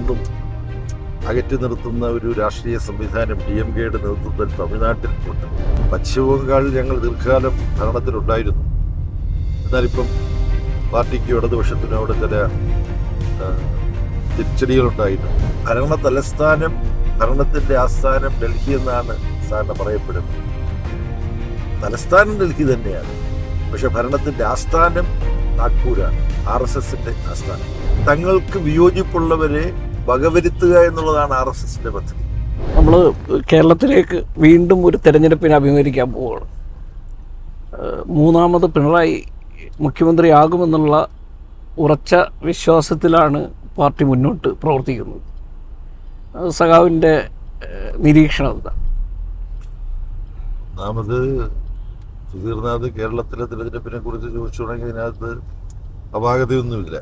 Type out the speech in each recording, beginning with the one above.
നിന്നും അകറ്റി നിർത്തുന്ന ഒരു രാഷ്ട്രീയ സംവിധാനം DMK-യുടെ നേതൃത്വത്തിൽ തമിഴ്നാട്ടിൽ ഉണ്ട്. പശ്ചിമബംഗാളിൽ ഞങ്ങൾ ദീർഘകാലം ഭരണത്തിലുണ്ടായിരുന്നു. എന്നാലിപ്പം പാർട്ടിക്ക് ഇടതുപക്ഷത്തിനും അവിടെ ചില തിരിച്ചടികളുണ്ടായിട്ടുണ്ട്. ഭരണ തലസ്ഥാനം, ഭരണത്തിന്റെ ആസ്ഥാനം ഡൽഹി എന്നാണ് സാധാരണ പറയപ്പെടുന്നത്. തലസ്ഥാനം ഡൽഹി തന്നെയാണ്, പക്ഷെ ഭരണത്തിന്റെ ആസ്ഥാനം നാഗ്പൂരാണ്, RSSന്റെ ആസ്ഥാനം. തങ്ങൾക്ക് വിയോജിപ്പുള്ളവരെ വകവരുത്തുക എന്നുള്ളതാണ് RSSന്റെ പദ്ധതി. നമ്മൾ കേരളത്തിലേക്ക് വീണ്ടും ഒരു തെരഞ്ഞെടുപ്പിനെ അഭിമുഖീകരിക്കാൻ പോവുകയാണ്. മൂന്നാമത് പിണറായി മുഖ്യമന്ത്രിയാകുമെന്നുള്ള ഉറച്ച വിശ്വാസത്തിലാണ് പാർട്ടി മുന്നോട്ട് പ്രവർത്തിക്കുന്നത്. സഖാവിൻ്റെ നിരീക്ഷണം എന്താ? ഒന്നാമത് സുധീർനാഥ് കേരളത്തിലെ തിരഞ്ഞെടുപ്പിനെ കുറിച്ച് ചോദിച്ചു തുടങ്ങി അതിനകത്ത് അപാകതയൊന്നുമില്ല.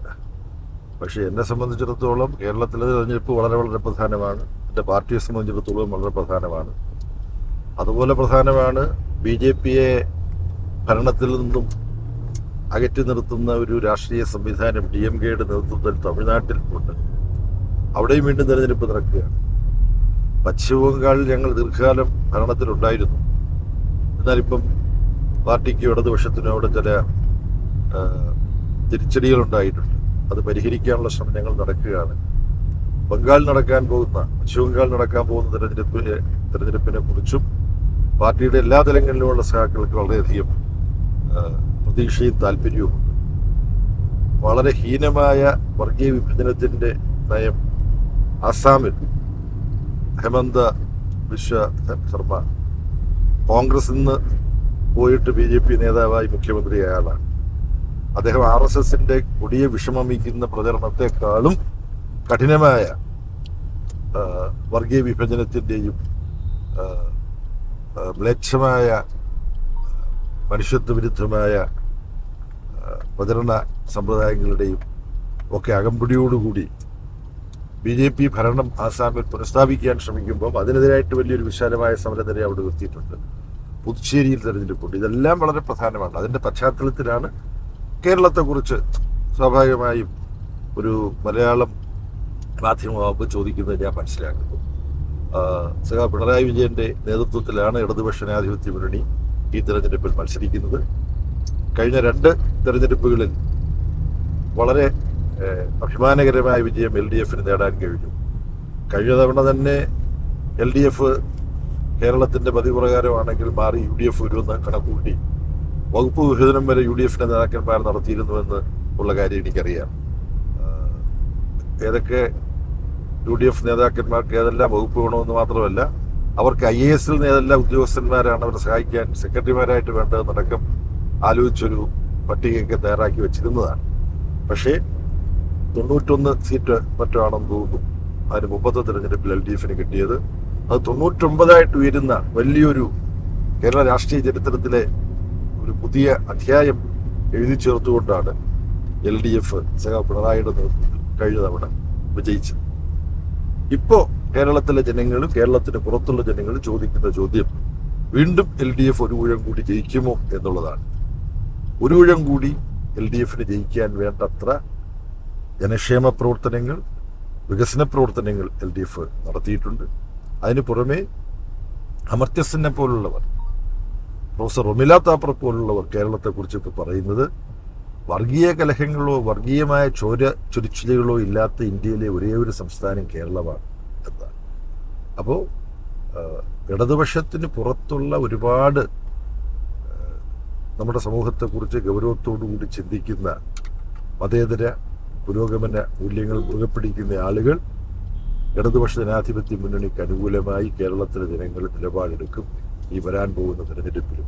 പക്ഷേ എന്നെ സംബന്ധിച്ചിടത്തോളം കേരളത്തിലെ തിരഞ്ഞെടുപ്പ് വളരെ വളരെ പ്രധാനമാണ്. എൻ്റെ പാർട്ടിയെ സംബന്ധിച്ചിടത്തോളം വളരെ പ്രധാനമാണ്. അതുപോലെ പ്രധാനമാണ് BJP-യെ ഭരണത്തിൽ നിന്നും അകറ്റി നിർത്തുന്ന ഒരു രാഷ്ട്രീയ സംവിധാനം DMK-യുടെ നേതൃത്വത്തിൽ തമിഴ്നാട്ടിൽ ഉണ്ട്. അവിടെയും വീണ്ടും തെരഞ്ഞെടുപ്പ് നടക്കുകയാണ്. പശ്ചിമബംഗാളിൽ ഞങ്ങൾ ദീർഘകാലം ഭരണത്തിലുണ്ടായിരുന്നു. എന്നാലിപ്പം പാർട്ടിക്ക് ഇടതുപക്ഷത്തിനും അവിടെ ചില തിരിച്ചടികളുണ്ടായിട്ടുണ്ട്. അത് പരിഹരിക്കാനുള്ള ശ്രമം ഞങ്ങൾ നടക്കുകയാണ്. പശ്ചിമബംഗാളിൽ നടക്കാൻ പോകുന്ന തെരഞ്ഞെടുപ്പിനെ കുറിച്ചും പാർട്ടിയുടെ എല്ലാ തലങ്ങളിലുമുള്ള സഖാക്കൾക്ക് വളരെയധികം പ്രതീക്ഷയും താല്പര്യവുമുണ്ട്. വളരെ ഹീനമായ വർഗീയ വിഭജനത്തിന്റെ നയം ആസാമിൽ ഹെമന്ത ബിശ്വ ശർമ്മ കോൺഗ്രസിൽ നിന്ന് പോയിട്ട് BJP നേതാവായി മുഖ്യമന്ത്രിയായ ആളാണ്. അദ്ദേഹം RSSന്റെ കൊടിയ വിഷമമിക്കുന്ന പ്രചരണത്തെക്കാളും കഠിനമായ വർഗീയ വിഭജനത്തിൻ്റെയും മ്ലേച്ഛമായ മനുഷ്യത്വ വിരുദ്ധമായ പ്രചരണ സമ്പ്രദായങ്ങളുടെയും ഒക്കെ അകമ്പടിയോടുകൂടി BJP ഭരണം ആസാമിൽ പുനഃസ്ഥാപിക്കാൻ ശ്രമിക്കുമ്പോൾ അതിനെതിരായിട്ട് വലിയൊരു വിശാലമായ സമരനിര അവിടെ നിർത്തിയിട്ടുണ്ട്. പുതുച്ചേരിയിൽ തെരഞ്ഞെടുപ്പുണ്ട്. ഇതെല്ലാം വളരെ പ്രധാനമാണ്. അതിൻ്റെ പശ്ചാത്തലത്തിലാണ് കേരളത്തെക്കുറിച്ച് സ്വാഭാവികമായും ഒരു മലയാളം മാധ്യമമാകുമ്പോൾ ചോദിക്കുന്നത് ഞാൻ മനസ്സിലാക്കുന്നു. സഖാ പിണറായി വിജയൻ്റെ നേതൃത്വത്തിലാണ് ഇടതുപക്ഷ ജനാധിപത്യ മുന്നണി ഈ തെരഞ്ഞെടുപ്പിൽ മത്സരിക്കുന്നത്. കഴിഞ്ഞ 2 തെരഞ്ഞെടുപ്പുകളിൽ വളരെ അഭിമാനകരമായ വിജയം LDF-ന് നേടാൻ കഴിഞ്ഞു. കഴിഞ്ഞ തവണ തന്നെ LDF കേരളത്തിൻ്റെ പതിവ് പ്രകാരമാണെങ്കിൽ മാറി UDF വരുമെന്ന് കണക്കൂട്ടി വകുപ്പ് വിഭജനം വരെ UDF-ന്റെ നേതാക്കന്മാർ നടത്തിയിരുന്നുവെന്ന് ഉള്ള കാര്യം എനിക്കറിയാം. ഏതൊക്കെ UDF നേതാക്കന്മാർക്ക് ഏതെല്ലാം വകുപ്പ് വേണമെന്ന് മാത്രമല്ല, അവർക്ക് IAS-ൽ ഏതെല്ലാം ഉദ്യോഗസ്ഥന്മാരാണ് അവരെ സഹായിക്കാൻ സെക്രട്ടറിമാരായിട്ട് വേണ്ടതെന്നടക്കം ആലോചിച്ചൊരു പട്ടികയൊക്കെ തയ്യാറാക്കി വെച്ചിരുന്നതാണ്. പക്ഷേ 91 സീറ്റ് മറ്റാണെന്ന് തോന്നുന്നു അതിന് മുമ്പത്തെ തെരഞ്ഞെടുപ്പിൽ LDF-ന് കിട്ടിയത്. അത് 99 ഉയരുന്ന വലിയൊരു കേരള രാഷ്ട്രീയ ചരിത്രത്തിലെ ഒരു പുതിയ അധ്യായം എഴുതി ചേർത്തുകൊണ്ടാണ് LDF സഖാ പിണറായിയുടെ നേതൃത്വത്തിൽ കഴിഞ്ഞ തവണ വിജയിച്ചത്. ഇപ്പോൾ കേരളത്തിലെ ജനങ്ങളും കേരളത്തിന് പുറത്തുള്ള ജനങ്ങളും ചോദിക്കുന്ന ചോദ്യം വീണ്ടും LDF ഒരു ഊഴം കൂടി ജയിക്കുമോ എന്നുള്ളതാണ്. ഒരു ഊഴം കൂടി LDF-ന് ജയിക്കാൻ വേണ്ടത്ര ജനക്ഷേമ പ്രവർത്തനങ്ങൾ, വികസന പ്രവർത്തനങ്ങൾ LDF നടത്തിയിട്ടുണ്ട്. അതിന് പുറമെ അമർത്യസെന്നെ പോലുള്ളവർ, പ്രൊഫസർ റൊമില താപ്പർ പോലുള്ളവർ കേരളത്തെക്കുറിച്ച് ഇപ്പോൾ പറയുന്നത് വർഗീയ കലഹങ്ങളോ വർഗീയമായ ചൊരിച്ചിലുകളോ ഇല്ലാത്ത ഇന്ത്യയിലെ ഒരേ ഒരു സംസ്ഥാനം കേരളമാണ് എന്നാണ്. അപ്പോൾ ഇടതുപക്ഷത്തിന് പുറത്തുള്ള ഒരുപാട് നമ്മുടെ സമൂഹത്തെക്കുറിച്ച് ഗൗരവത്തോടുകൂടി ചിന്തിക്കുന്ന മതേതര പുരോഗമന മൂല്യങ്ങൾ മുറുകെ പിടിക്കുന്ന ആളുകൾ ഇടതുപക്ഷ ജനാധിപത്യ മുന്നണിക്ക് അനുകൂലമായി കേരളത്തിലെ ജനങ്ങൾ നിലപാടെടുക്കും ഈ വരാൻ പോകുന്ന തെരഞ്ഞെടുപ്പിലും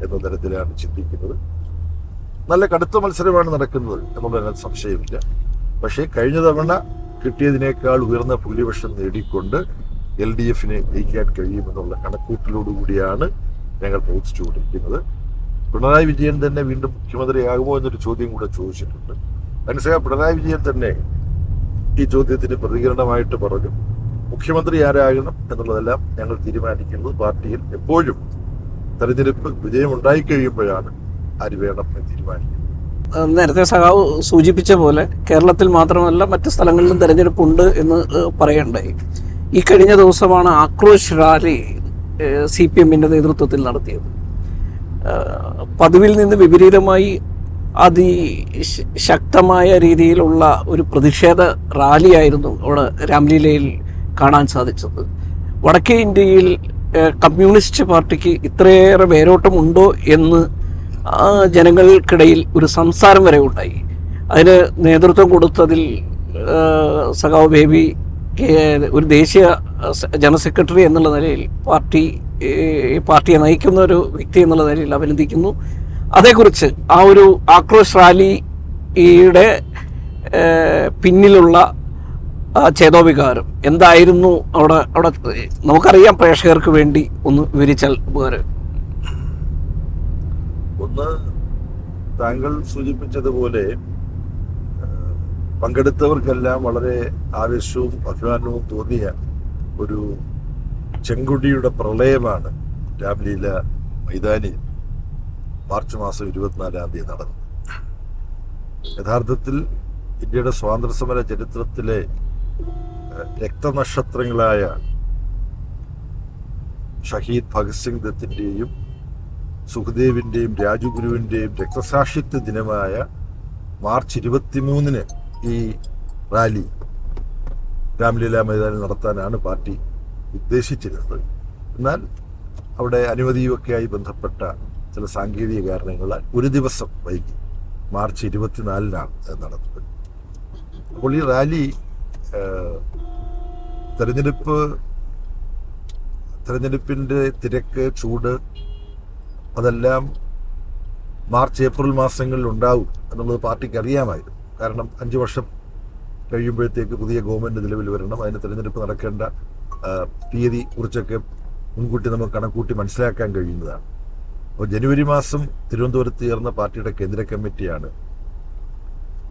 എന്ന തരത്തിലാണ് ചിന്തിക്കുന്നത്. നല്ല കടുത്ത മത്സരമാണ് നടക്കുന്നത് എന്നുള്ളതിന് സംശയമില്ല. പക്ഷേ കഴിഞ്ഞ തവണ കിട്ടിയതിനേക്കാൾ ഉയർന്ന ഭൂരിപക്ഷം നേടിക്കൊണ്ട് LDF-നെ ജയിക്കാൻ കഴിയുമെന്നുള്ള കണക്കൂട്ടലോടുകൂടിയാണ് ഞങ്ങൾ പ്രവർത്തിച്ചുകൊണ്ടിരിക്കുന്നത്. പിണറായി വിജയൻ തന്നെ വീണ്ടും മുഖ്യമന്ത്രിയാകുമോ എന്നൊരു ചോദ്യം കൂടെ ചോദിച്ചിട്ടുണ്ട്. മനസ്സിലാക്കുക, പിണറായി വിജയൻ തന്നെ ഈ ചോദ്യത്തിന് പ്രതികരണമായിട്ട് പറഞ്ഞു, മുഖ്യമന്ത്രി ആരാകണം എന്നുള്ളതെല്ലാം ഞങ്ങൾ തീരുമാനിക്കുന്നത് പാർട്ടിയിൽ എപ്പോഴും തെരഞ്ഞെടുപ്പ് വിജയം ഉണ്ടായിക്കഴിയുമ്പോഴാണ് ആര് വേണം എന്ന് തീരുമാനിക്കുന്നത്. നേരത്തെ സഖാവ് സൂചിപ്പിച്ച പോലെ കേരളത്തിൽ മാത്രമല്ല മറ്റ് സ്ഥലങ്ങളിലും തെരഞ്ഞെടുപ്പുണ്ട് എന്ന് പറയുണ്ടായി. ഈ കഴിഞ്ഞ ദിവസമാണ് ആക്രോശ് റാലി CPM-ന്റെ നേതൃത്വത്തിൽ നടത്തിയത്. പതിവിൽ നിന്ന് വിപരീതമായി അതിശക്തമായ രീതിയിലുള്ള ഒരു പ്രതിഷേധ റാലിയായിരുന്നു അവിടെ രാംലീലയിൽ കാണാൻ സാധിച്ചത്. വടക്കേ ഇന്ത്യയിൽ കമ്മ്യൂണിസ്റ്റ് പാർട്ടിക്ക് ഇത്രയേറെ വേരോട്ടമുണ്ടോ എന്ന് ജനങ്ങൾക്കിടയിൽ ഒരു സംസാരം വരെ ഉണ്ടായി. അതിന് നേതൃത്വം കൊടുത്തതിൽ സഖാവ് ബേബി ഒരു ദേശീയ ജനറൽ സെക്രട്ടറി എന്നുള്ള നിലയിൽ പാർട്ടിയെ നയിക്കുന്ന ഒരു വ്യക്തി എന്നുള്ള നിലയിൽ അഭിനന്ദിക്കുന്നു. അതേക്കുറിച്ച് ആ ഒരു ആക്രോശ് റാലിയുടെ പിന്നിലുള്ള ചേതോവികാരം എന്തായിരുന്നു അവിടെ നമുക്കറിയാം. പ്രേക്ഷകർക്ക് വേണ്ടി ഒന്ന് വിവരിച്ചാൽ ഉപകാരം. ഒന്ന്, താങ്കൾ സൂചിപ്പിച്ചതുപോലെ പങ്കെടുത്തവർക്കെല്ലാം വളരെ ആവേശവും അഭിമാനവും തോന്നിയ ഒരു ചെങ്കൊടിയുടെ പ്രളയമാണ് രാംലീല മൈതാനിയിൽ മാർച്ച് മാസം 24-ാം തീയതി നടന്നത്. യഥാർത്ഥത്തിൽ ഇന്ത്യയുടെ സ്വാതന്ത്ര്യസമര ചരിത്രത്തിലെ രക്തനക്ഷത്രങ്ങളായ ഷഹീദ് ഭഗത് സിംഗ് ദത്തിൻ്റെയും സുഖ്ദേവിൻ്റെയും രാജഗുരുവിൻ്റെയും രക്തസാക്ഷിത്വ ദിനമായ മാർച്ച് 23-ന് ഈ റാലി രാംലീല മൈതാനിൽ നടത്താനാണ് പാർട്ടി ഉദ്ദേശിച്ചിരുന്നത്. എന്നാൽ അവിടെ അനുമതിയുമൊക്കെയായി ബന്ധപ്പെട്ട ചില സാങ്കേതിക കാരണങ്ങളാൽ ഒരു ദിവസം വൈകി മാർച്ച് 24-നാണ് നടന്നത്. അപ്പോൾ ഈ റാലി തെരഞ്ഞെടുപ്പിൻ്റെ തിരക്ക്, ചൂട്, അതെല്ലാം മാർച്ച് ഏപ്രിൽ മാസങ്ങളിൽ ഉണ്ടാവും എന്നുള്ളത് പാർട്ടിക്ക് അറിയാമായിരുന്നു. കാരണം 5 വർഷം കഴിയുമ്പോഴത്തേക്ക് പുതിയ ഗവൺമെൻറ് നിലവിൽ വരണം. അതിന് തിരഞ്ഞെടുപ്പ് നടക്കേണ്ട തീയതി കുറിച്ചൊക്കെ മുൻകൂട്ടി നമുക്ക് കണക്കൂട്ടി മനസ്സിലാക്കാൻ കഴിയുന്നതാണ്. അപ്പോൾ ജനുവരി മാസം തിരുവനന്തപുരത്ത് ചേർന്ന പാർട്ടിയുടെ കേന്ദ്ര കമ്മിറ്റിയാണ്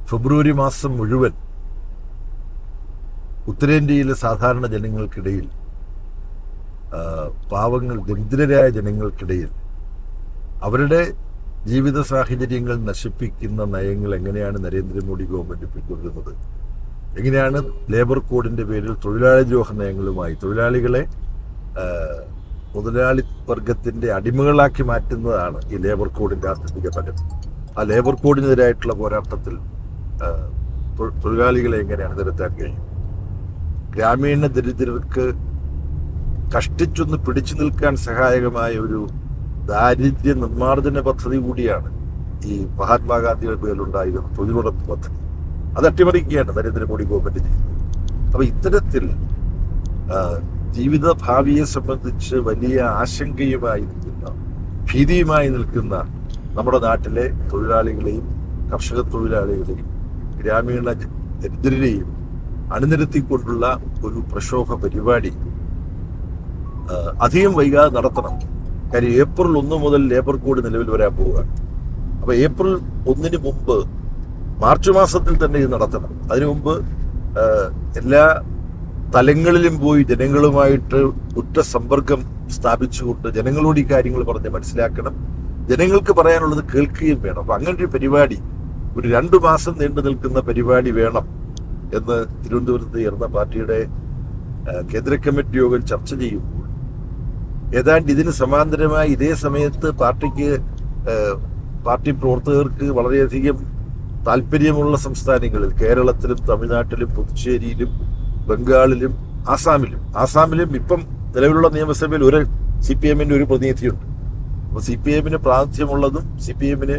ഫെബ്രുവരി മാസം മുഴുവൻ ഉത്തരേന്ത്യയിലെ സാധാരണ ജനങ്ങൾക്കിടയിൽ, പാവങ്ങൾ, ദരിദ്രരായ ജനങ്ങൾക്കിടയിൽ അവരുടെ ജീവിത സാഹചര്യങ്ങൾ നശിപ്പിക്കുന്ന നയങ്ങൾ എങ്ങനെയാണ് നരേന്ദ്രമോദി ഗവൺമെൻറ് പിന്തുടരുന്നത്, എങ്ങനെയാണ് ലേബർ കോഡിൻ്റെ പേരിൽ തൊഴിലാളി ദ്രോഹ നയങ്ങളുമായി തൊഴിലാളികളെ മുതലാളി വർഗത്തിൻ്റെ അടിമകളാക്കി മാറ്റുന്നതാണ് ഈ ലേബർ കോഡിൻ്റെ ആത്യന്തിക ഫലം. ആ ലേബർ കോഡിനെതിരായിട്ടുള്ള പോരാട്ടത്തിൽ തൊഴിലാളികളെ എങ്ങനെയാണ് നിരത്താൻ കഴിയും. ഗ്രാമീണ ദരിദ്രർക്ക് കഷ്ടിച്ചൊന്ന് പിടിച്ചു നിൽക്കാൻ സഹായകമായ ഒരു ദാരിദ്ര്യ നിർമ്മാർജ്ജന പദ്ധതി കൂടിയാണ് ഈ മഹാത്മാഗാന്ധിയുടെ പേരിലുണ്ടായിരുന്ന തൊഴിലുറപ്പ് പദ്ധതി. അത് അട്ടിമറിക്കുകയാണ് നരേന്ദ്രമോദി ഗവൺമെന്റ് ചെയ്യുന്നത്. അപ്പൊ ഇത്തരത്തിൽ ജീവിത ഭാവിയെ സംബന്ധിച്ച് വലിയ ആശങ്കയുമായി നിൽക്കുന്ന, ഭീതിയുമായി നിൽക്കുന്ന നമ്മുടെ നാട്ടിലെ തൊഴിലാളികളെയും കർഷക തൊഴിലാളികളെയും ഗ്രാമീണ ദരിദ്രരെയും അണിനിരത്തിക്കൊണ്ടുള്ള ഒരു പ്രക്ഷോഭ പരിപാടി അധികം വൈകാതെ നടത്തണം. കാര്യം ഏപ്രിൽ 1 മുതൽ ലേബർ കോഡ് നിലവിൽ വരാൻ പോവുകയാണ്. അപ്പോൾ ഏപ്രിൽ 1-ന് മുമ്പ് മാർച്ച് മാസത്തിൽ തന്നെ ഇത് നടത്തണം. അതിനു മുമ്പ് എല്ലാ തലങ്ങളിലും പോയി ജനങ്ങളുമായിട്ട് ഉറ്റ സമ്പർക്കം സ്ഥാപിച്ചുകൊണ്ട് ജനങ്ങളോട് ഈ കാര്യങ്ങൾ പറഞ്ഞ് മനസ്സിലാക്കണം. ജനങ്ങൾക്ക് പറയാനുള്ളത് കേൾക്കുകയും വേണം. അപ്പം അങ്ങനെ ഒരു പരിപാടി, ഒരു 2 മാസം നീണ്ടു നിൽക്കുന്ന പരിപാടി വേണം എന്ന് തിരുവനന്തപുരത്ത് ചേർന്ന പാർട്ടിയുടെ കേന്ദ്ര കമ്മിറ്റി യോഗം ചർച്ച ചെയ്യുമ്പോൾ ഏതാണ്ട് ഇതിന് സമാന്തരമായി ഇതേ സമയത്ത് പാർട്ടി പ്രവർത്തകർക്ക് വളരെയധികം താല്പര്യമുള്ള സംസ്ഥാനങ്ങളിൽ, കേരളത്തിലും തമിഴ്നാട്ടിലും പുതുച്ചേരിയിലും ബംഗാളിലും ആസാമിലും ഇപ്പം നിലവിലുള്ള നിയമസഭയിൽ ഒരു CPM-ന്റെ ഒരു പ്രതിനിധിയുണ്ട്. അപ്പോൾ CPM-ന് പ്രാതിനിധ്യമുള്ളതും CPM-ന്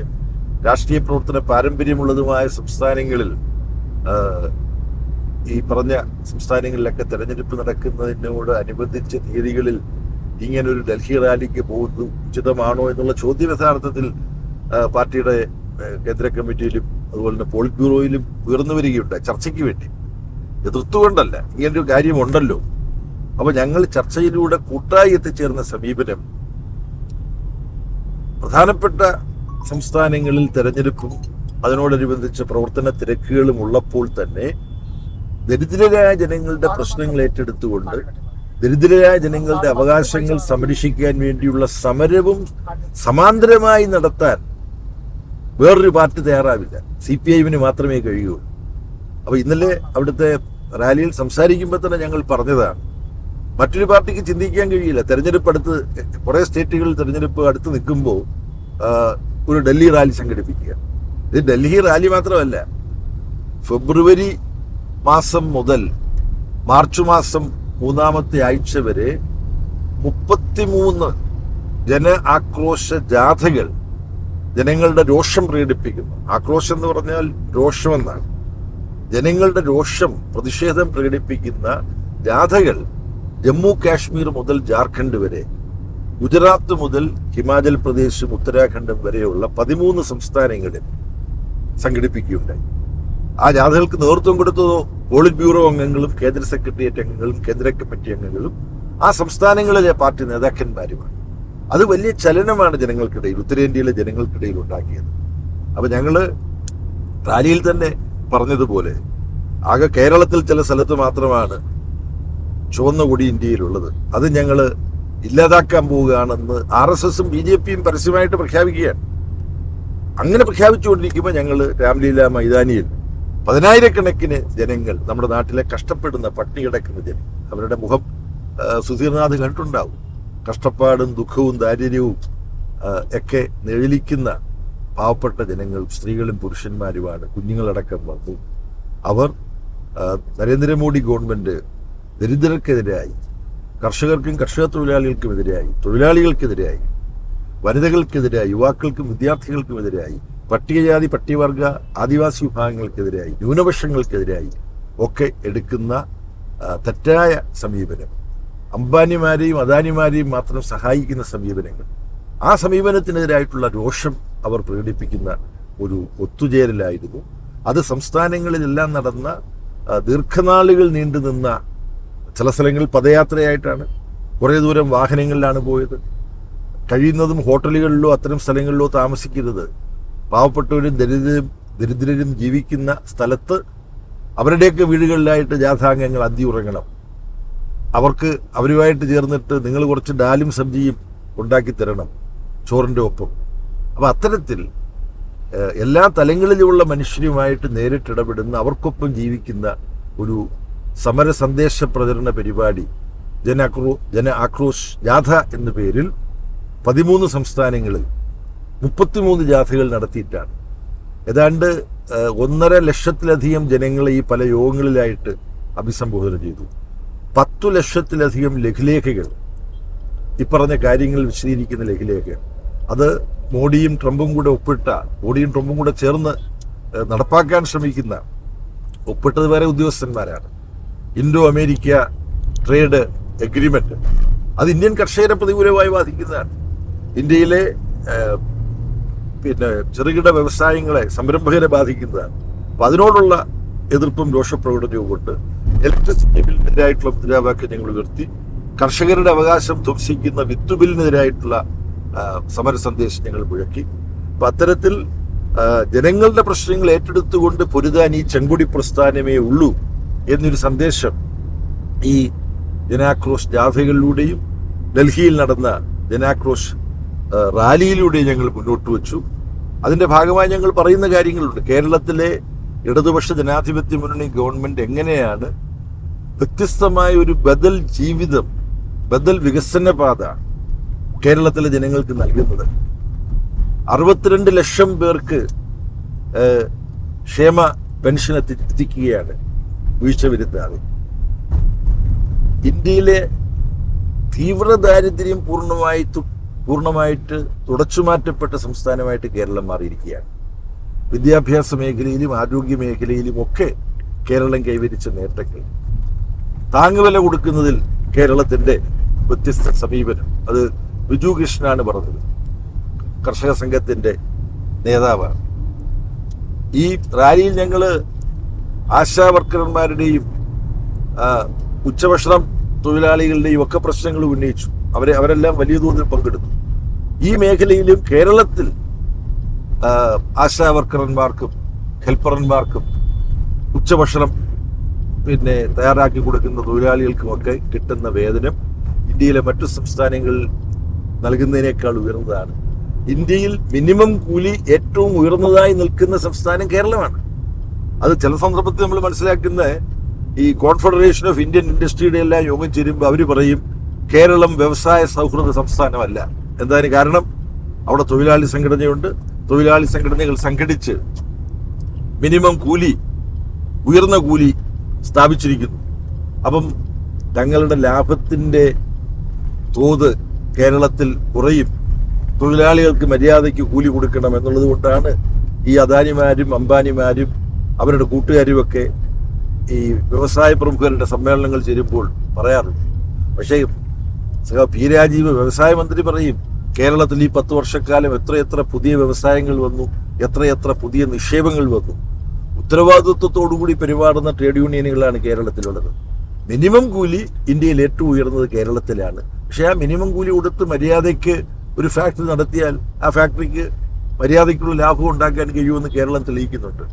രാഷ്ട്രീയ പ്രവർത്തന പാരമ്പര്യമുള്ളതുമായ സംസ്ഥാനങ്ങളിൽ, ഈ പറഞ്ഞ സംസ്ഥാനങ്ങളിലൊക്കെ തെരഞ്ഞെടുപ്പ് നടക്കുന്നതിനോട് അനുബന്ധിച്ച തീയതികളിൽ ഇങ്ങനൊരു ഡൽഹി റാലിക്ക് പോകുന്നത് ഉചിതമാണോ എന്നുള്ള ചോദ്യം യഥാർത്ഥത്തിൽ പാർട്ടിയുടെ കേന്ദ്ര കമ്മിറ്റിയിലും അതുപോലെ തന്നെ പോളിറ്റ് ബ്യൂറോയിലും ഉയർന്നു വരികയുണ്ടായി. ചർച്ചയ്ക്ക് വേണ്ടി, എതിർത്തുകൊണ്ടല്ല, ഇങ്ങനൊരു കാര്യമുണ്ടല്ലോ. അപ്പോൾ ഞങ്ങൾ ചർച്ചയിലൂടെ കൂട്ടായി എത്തിച്ചേർന്ന സമീപനം പ്രധാനപ്പെട്ട സംസ്ഥാനങ്ങളിൽ തെരഞ്ഞെടുപ്പും അതിനോടനുബന്ധിച്ച പ്രവർത്തന തിരക്കുകളും ഉള്ളപ്പോൾ തന്നെ ദരിദ്രരായ ജനങ്ങളുടെ പ്രശ്നങ്ങൾ ഏറ്റെടുത്തുകൊണ്ട് ദരിദ്രരായ ജനങ്ങളുടെ അവകാശങ്ങൾ സംരക്ഷിക്കാൻ വേണ്ടിയുള്ള സമരവും സമാന്തരമായി നടത്താൻ വേറൊരു പാർട്ടി തയ്യാറാവില്ല. CPI-ന് മാത്രമേ കഴിയുള്ളൂ. അപ്പോൾ ഇന്നലെ അവിടുത്തെ റാലിയിൽ സംസാരിക്കുമ്പോൾ തന്നെ ഞങ്ങൾ പറഞ്ഞതാണ്, മറ്റൊരു പാർട്ടിക്ക് ചിന്തിക്കാൻ കഴിയില്ല. തെരഞ്ഞെടുപ്പ് അടുത്ത്, കുറേ സ്റ്റേറ്റുകളിൽ തെരഞ്ഞെടുപ്പ് അടുത്ത് നിൽക്കുമ്പോൾ ഒരു ഡൽഹി റാലി സംഘടിപ്പിക്കുക. ഇത് ഡൽഹി റാലി മാത്രമല്ല, ഫെബ്രുവരി മാസം മുതൽ മാർച്ച് മാസം 3-ാമത്തെ ആഴ്ച വരെ 33 ജന ആക്രോശ ജാഥകൾ ജനങ്ങളുടെ രോഷം പ്രകടിപ്പിക്കുന്നു. ആക്രോശം എന്ന് പറഞ്ഞാൽ രോഷമെന്നാണ്. ജനങ്ങളുടെ രോഷം, പ്രതിഷേധം പ്രകടിപ്പിക്കുന്ന ജാഥകൾ ജമ്മു കാശ്മീർ മുതൽ ജാർഖണ്ഡ് വരെ, ഗുജറാത്ത് മുതൽ ഹിമാചൽ പ്രദേശും ഉത്തരാഖണ്ഡും വരെയുള്ള 13 സംസ്ഥാനങ്ങളിൽ സംഘടിപ്പിക്കുകയുണ്ടായി. ആ ജാഥകൾക്ക് നേതൃത്വം കൊടുത്തതോ പോളിറ്റ് ബ്യൂറോ അംഗങ്ങളും കേന്ദ്ര സെക്രട്ടേറിയറ്റ് അംഗങ്ങളും കേന്ദ്ര കമ്മിറ്റി അംഗങ്ങളും ആ സംസ്ഥാനങ്ങളിലെ പാർട്ടി നേതാക്കന്മാരുമാണ്. അത് വലിയ ചലനമാണ് ജനങ്ങൾക്കിടയിൽ, ഉത്തരേന്ത്യയിലെ ജനങ്ങൾക്കിടയിൽ ഉണ്ടാക്കിയത്. അപ്പൊ ഞങ്ങള് റാലിയിൽ തന്നെ പറഞ്ഞതുപോലെ ആകെ കേരളത്തിൽ ചില സ്ഥലത്ത് മാത്രമാണ് ചുവന്ന കൊടി ഇന്ത്യയിലുള്ളത്. അത് ഞങ്ങൾ ഇല്ലാതാക്കാൻ പോവുകയാണെന്ന് RSSും BJPയും പരസ്യമായിട്ട് പ്രഖ്യാപിക്കുകയാണ്. അങ്ങനെ പ്രഖ്യാപിച്ചുകൊണ്ടിരിക്കുമ്പോൾ ഞങ്ങൾ രാംലീല മൈതാനിയിൽ 10,000-കണക്കിന് ജനങ്ങൾ, നമ്മുടെ നാട്ടിലെ കഷ്ടപ്പെടുന്ന പട്ടിണി കിടക്കുന്ന ജനങ്ങൾ, അവരുടെ മുഖം സുധീർനാഥ് കണ്ടിട്ടുണ്ടാവും. കഷ്ടപ്പാടും ദുഃഖവും ദാരിദ്ര്യവും ഒക്കെ നിഴലിക്കുന്ന പാവപ്പെട്ട ജനങ്ങൾ, സ്ത്രീകളും പുരുഷന്മാരുമാണ്. കുഞ്ഞുങ്ങളടക്കം വന്നു. അവർ നരേന്ദ്രമോദി ഗവൺമെന്റ് ദരിദ്രർക്കെതിരായി, കർഷകർക്കും കർഷക തൊഴിലാളികൾക്കുമെതിരായി, തൊഴിലാളികൾക്കെതിരായി, വനിതകൾക്കെതിരായി, യുവാക്കൾക്കും വിദ്യാർത്ഥികൾക്കുമെതിരായി, പട്ടികജാതി പട്ടികവർഗ ആദിവാസി വിഭാഗങ്ങൾക്കെതിരായി, ന്യൂനപക്ഷങ്ങൾക്കെതിരായി ഒക്കെ എടുക്കുന്ന തെറ്റായ സമീപനം, അംബാനിമാരെയും അദാനിമാരെയും മാത്രം സഹായിക്കുന്ന സമീപനങ്ങൾ, ആ സമീപനത്തിനെതിരായിട്ടുള്ള രോഷം അവർ പ്രകടിപ്പിക്കുന്ന ഒരു ഒത്തുചേരലായിരുന്നു. അത് സംസ്ഥാനങ്ങളിലെല്ലാം നടന്ന ദീർഘനാളുകൾ നീണ്ടുനിന്ന, ചില സ്ഥലങ്ങളിൽ പദയാത്രയായിട്ടാണ്, കുറേ ദൂരം വാഹനങ്ങളിലാണ് പോയത്. കഴിയുന്നതും ഹോട്ടലുകളിലോ അത്തരം സ്ഥലങ്ങളിലോ താമസിക്കരുത്. പാവപ്പെട്ടവരും ദരിദ്രരും ജീവിക്കുന്ന സ്ഥലത്ത് അവരുടെയൊക്കെ വീടുകളിലായിട്ട് ജാഥാംഗങ്ങൾ അന്തി ഉറങ്ങണം. അവരുമായിട്ട് ചേർന്നിട്ട് നിങ്ങൾ കുറച്ച് ഡാലും സബ്ജിയും ഉണ്ടാക്കി തരണം ചോറിൻ്റെ ഒപ്പം. അപ്പം അത്തരത്തിൽ എല്ലാ തലങ്ങളിലുമുള്ള മനുഷ്യരുമായിട്ട് നേരിട്ടിടപെടുന്ന, അവർക്കൊപ്പം ജീവിക്കുന്ന ഒരു സമര സന്ദേശ പ്രചരണ പരിപാടി ജന ആക്രോശ് ജാഥ എന്ന പേരിൽ 13 സംസ്ഥാനങ്ങളിൽ 33 ജാഥകൾ നടത്തിയിട്ടാണ്. ഏതാണ്ട് 1.5 ലക്ഷത്തിലധികം ജനങ്ങളെ ഈ പല യോഗങ്ങളിലായിട്ട് അഭിസംബോധന ചെയ്തു. 10 ലക്ഷത്തിലധികം ലഘുലേഖകൾ, ഈ പറഞ്ഞ കാര്യങ്ങൾ വിശദീകരിക്കുന്ന ലേഖലേഖകൾ, അത് മോഡിയും ട്രംപും കൂടെ ചേർന്ന് നടപ്പാക്കാൻ ശ്രമിക്കുന്ന, ഒപ്പിട്ടത് വേറെ ഉദ്യോഗസ്ഥന്മാരാണ്. ഇൻഡോ അമേരിക്ക ട്രേഡ് എഗ്രിമെന്റ്, അത് ഇന്ത്യൻ കർഷകരെ പ്രതികൂലമായി ബാധിക്കുന്നതാണ്. ഇന്ത്യയിലെ ചെറുകിട വ്യവസായങ്ങളെ, സംരംഭകരെ ബാധിക്കുന്നതാണ്. അപ്പൊ അതിനോടുള്ള എതിർപ്പും രോഷപ്രകടനവും കൊണ്ട് ഇലക്ട്രിസിറ്റി ബില്ലിനെതിരായിട്ടുള്ള മുദ്രാവാക്യം ഞങ്ങൾ ഉയർത്തി. കർഷകരുടെ അവകാശം ധ്വംസിക്കുന്ന വിത്ത് ബില്ലിനെതിരായിട്ടുള്ള സമര സന്ദേശം ഞങ്ങൾ മുഴക്കി. അപ്പൊ അത്തരത്തിൽ ജനങ്ങളുടെ പ്രശ്നങ്ങൾ ഏറ്റെടുത്തുകൊണ്ട് പൊരുതാൻ ഈ ചെങ്കൊടി പ്രസ്ഥാനമേ ഉള്ളൂ എന്നൊരു സന്ദേശം ഈ ജനാക്രോശ് ജാഥകളിലൂടെയും ഡൽഹിയിൽ നടന്ന ജനാക്രോശ് റാലിയിലൂടെയും ഞങ്ങൾ മുന്നോട്ട് വെച്ചു. അതിന്റെ ഭാഗമായി ഞങ്ങൾ പറയുന്ന കാര്യങ്ങളുണ്ട്. കേരളത്തിലെ ഇടതുപക്ഷ ജനാധിപത്യ മുന്നണി ഗവൺമെന്റ് എങ്ങനെയാണ് വ്യത്യസ്തമായ ഒരു ബദൽ ജീവിതം, ബദൽ വികസന പാത കേരളത്തിലെ ജനങ്ങൾക്ക് നൽകുന്നത്. 62 ലക്ഷം പേർക്ക് ക്ഷേമ പെൻഷൻ എത്തിക്കുകയാണ് വീഴ്ച വരുത്താതെ. ഇന്ത്യയിലെ തീവ്ര ദാരിദ്ര്യം പൂർണ്ണമായിട്ട് തുടച്ചുമാറ്റപ്പെട്ട സംസ്ഥാനമായിട്ട് കേരളം മാറിയിരിക്കുകയാണ്. വിദ്യാഭ്യാസ മേഖലയിലും ആരോഗ്യ മേഖലയിലും ഒക്കെ കേരളം കൈവരിച്ച നേട്ടങ്ങൾ, താങ്ങുവില കൊടുക്കുന്നതിൽ കേരളത്തിന്റെ വ്യത്യസ്ത സമീപനം, അത് ബിജു കൃഷ്ണനാണ് പറഞ്ഞത്, കർഷക സംഘത്തിന്റെ നേതാവാണ്. ഈ റാലിയിൽ ഞങ്ങൾ ആശാ വർക്കർമാരുടെയും ഉച്ചഭക്ഷണം തൊഴിലാളികളുടെയും ഒക്കെ പ്രശ്നങ്ങൾ ഉന്നയിച്ചു. അവരെല്ലാം വലിയ തോതിൽ പങ്കെടുത്തു. ഈ മേഖലയിലും കേരളത്തിൽ ആശാ വർക്കർമാർക്കും ഹെൽപ്പർമാർക്കും ഉച്ചഭക്ഷണം തയ്യാറാക്കി കൊടുക്കുന്ന തൊഴിലാളികൾക്കുമൊക്കെ കിട്ടുന്ന വേതനം ഇന്ത്യയിലെ മറ്റു സംസ്ഥാനങ്ങളിൽ നൽകുന്നതിനേക്കാൾ ഉയർന്നതാണ്. ഇന്ത്യയിൽ മിനിമം കൂലി ഏറ്റവും ഉയർന്നതായി നിൽക്കുന്ന സംസ്ഥാനം കേരളമാണ്. അത് ചില സന്ദർഭത്തിൽ നമ്മൾ മനസ്സിലാക്കുന്ന ഈ കോൺഫെഡറേഷൻ ഓഫ് ഇന്ത്യൻ ഇൻഡസ്ട്രിയുടെ എല്ലാം യോഗം ചേരുമ്പോൾ അവർ പറയും കേരളം വ്യവസായ സൗഹൃദ സംസ്ഥാനമല്ല. എന്താണ് കാരണം? അവിടെ തൊഴിലാളി സംഘടനയുണ്ട്. തൊഴിലാളി സംഘടനകൾ സംഘടിച്ച് മിനിമം കൂലി, ഉയർന്ന കൂലി സ്ഥാപിച്ചിരിക്കുന്നു. അപ്പം തങ്ങളുടെ ലാഭത്തിന്റെ തോത് കേരളത്തിൽ കുറയും. തൊഴിലാളികൾക്ക് മര്യാദയ്ക്ക് കൂലി കൊടുക്കണം എന്നുള്ളത് കൊണ്ടാണ് ഈ അദാനിമാരും അംബാനിമാരും അവരുടെ കൂട്ടുകാരുമൊക്കെ ഈ വ്യവസായ പ്രമുഖരുടെ സമ്മേളനങ്ങൾ ചേരുമ്പോൾ പറയാറുണ്ട്. പക്ഷേ പി രാജീവ് വ്യവസായ മന്ത്രി പറയും കേരളത്തിൽ ഈ 10 വർഷക്കാലം എത്രയെത്ര പുതിയ വ്യവസായങ്ങൾ വന്നു, എത്രയെത്ര പുതിയ നിക്ഷേപങ്ങൾ വന്നു. ഉത്തരവാദിത്വത്തോടുകൂടി പെരുമാറുന്ന ട്രേഡ് യൂണിയനുകളാണ് കേരളത്തിലുള്ളത്. മിനിമം കൂലി ഇന്ത്യയിൽ ഏറ്റവും ഉയർന്നത് കേരളത്തിലാണ്. പക്ഷെ ആ മിനിമം കൂലി കൊടുത്ത് മര്യാദയ്ക്ക് ഒരു ഫാക്ടറി നടത്തിയാൽ ആ ഫാക്ടറിക്ക് മര്യാദയ്ക്കുള്ള ലാഭം ഉണ്ടാക്കാൻ കഴിയുമെന്ന് കേരളം തെളിയിക്കുന്നുണ്ട്.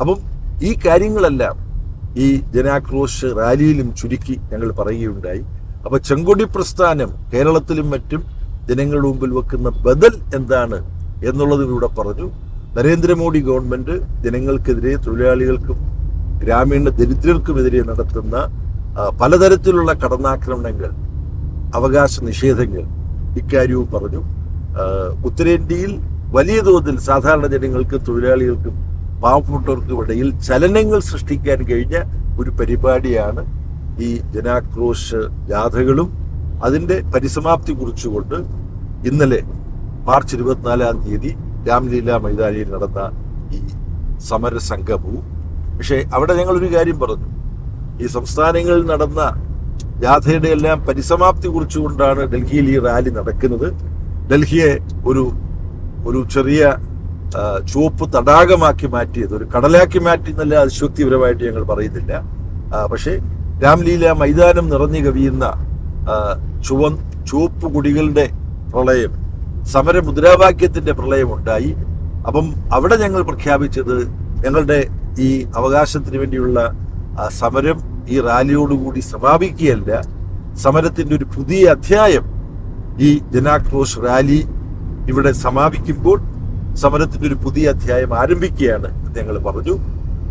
അപ്പം ഈ കാര്യങ്ങളെല്ലാം ഈ ജനാക്രോശ റാലിയിലും ചുരുക്കി ഞങ്ങൾ പറയുകയുണ്ടായി. അപ്പൊ ചെങ്കൊടി പ്രസ്ഥാനം കേരളത്തിലും മറ്റും ജനങ്ങളുടെ മുമ്പിൽ വെക്കുന്ന ബദൽ എന്താണ് എന്നുള്ളതിലൂടെ പറഞ്ഞു. നരേന്ദ്രമോദി ഗവൺമെന്റ് ജനങ്ങൾക്കെതിരെ, തൊഴിലാളികൾക്കും ഗ്രാമീണ ദരിദ്രർക്കുമെതിരെ നടത്തുന്ന പലതരത്തിലുള്ള കടന്നാക്രമണങ്ങൾ, അവകാശ നിഷേധങ്ങൾ, ഇക്കാര്യവും പറഞ്ഞു. ഉത്തരേന്ത്യയിൽ വലിയ തോതിൽ സാധാരണ ജനങ്ങൾക്കും തൊഴിലാളികൾക്കും പാവപ്പെട്ടവർക്കും ഇടയിൽ ചലനങ്ങൾ സൃഷ്ടിക്കാൻ കഴിഞ്ഞ ഒരു പരിപാടിയാണ് ഈ ജനാക്രോശ ജാഥകളും. അതിന്റെ പരിസമാപ്തി കുറിച്ചുകൊണ്ട് ഇന്നലെ മാർച്ച് 24-ാം തീയതി രാംലീല മൈതാനിയിൽ നടന്ന ഈ സമരസംഗമവും. പക്ഷേ അവിടെ ഞങ്ങളൊരു കാര്യം പറഞ്ഞു. ഈ സംസ്ഥാനങ്ങളിൽ നടന്ന ജാഥയുടെ എല്ലാം പരിസമാപ്തി കുറിച്ചുകൊണ്ടാണ് ഡൽഹിയിൽ ഈ റാലി നടക്കുന്നത്. ഡൽഹിയെ ഒരു ചെറിയ ചുവപ്പ് തടാകമാക്കി മാറ്റിയത്, ഒരു കടലാക്കി മാറ്റി എന്നല്ല അതിശക്തിപരമായിട്ട് ഞങ്ങൾ പറയുന്നില്ല. പക്ഷേ രാംലീല മൈതാനം നിറഞ്ഞു കവിയുന്ന ചുവപ്പ് കൊടികളുടെ പ്രളയം, സമര മുദ്രാവാക്യത്തിന്റെ പ്രളയം ഉണ്ടായി. അപ്പം അവിടെ ഞങ്ങൾ പ്രഖ്യാപിച്ചത് ഞങ്ങളുടെ ഈ അവകാശത്തിന് വേണ്ടിയുള്ള സമരം ഈ റാലിയോടുകൂടി സമാപിക്കുകയല്ല, സമരത്തിന്റെ ഒരു പുതിയ അധ്യായം ഈ ജനാക്രോശ് റാലി ഇവിടെ സമാപിക്കുമ്പോൾ സമരത്തിന്റെ ഒരു പുതിയ അധ്യായം ആരംഭിക്കുകയാണ് എന്ന് ഞങ്ങൾ പറഞ്ഞു.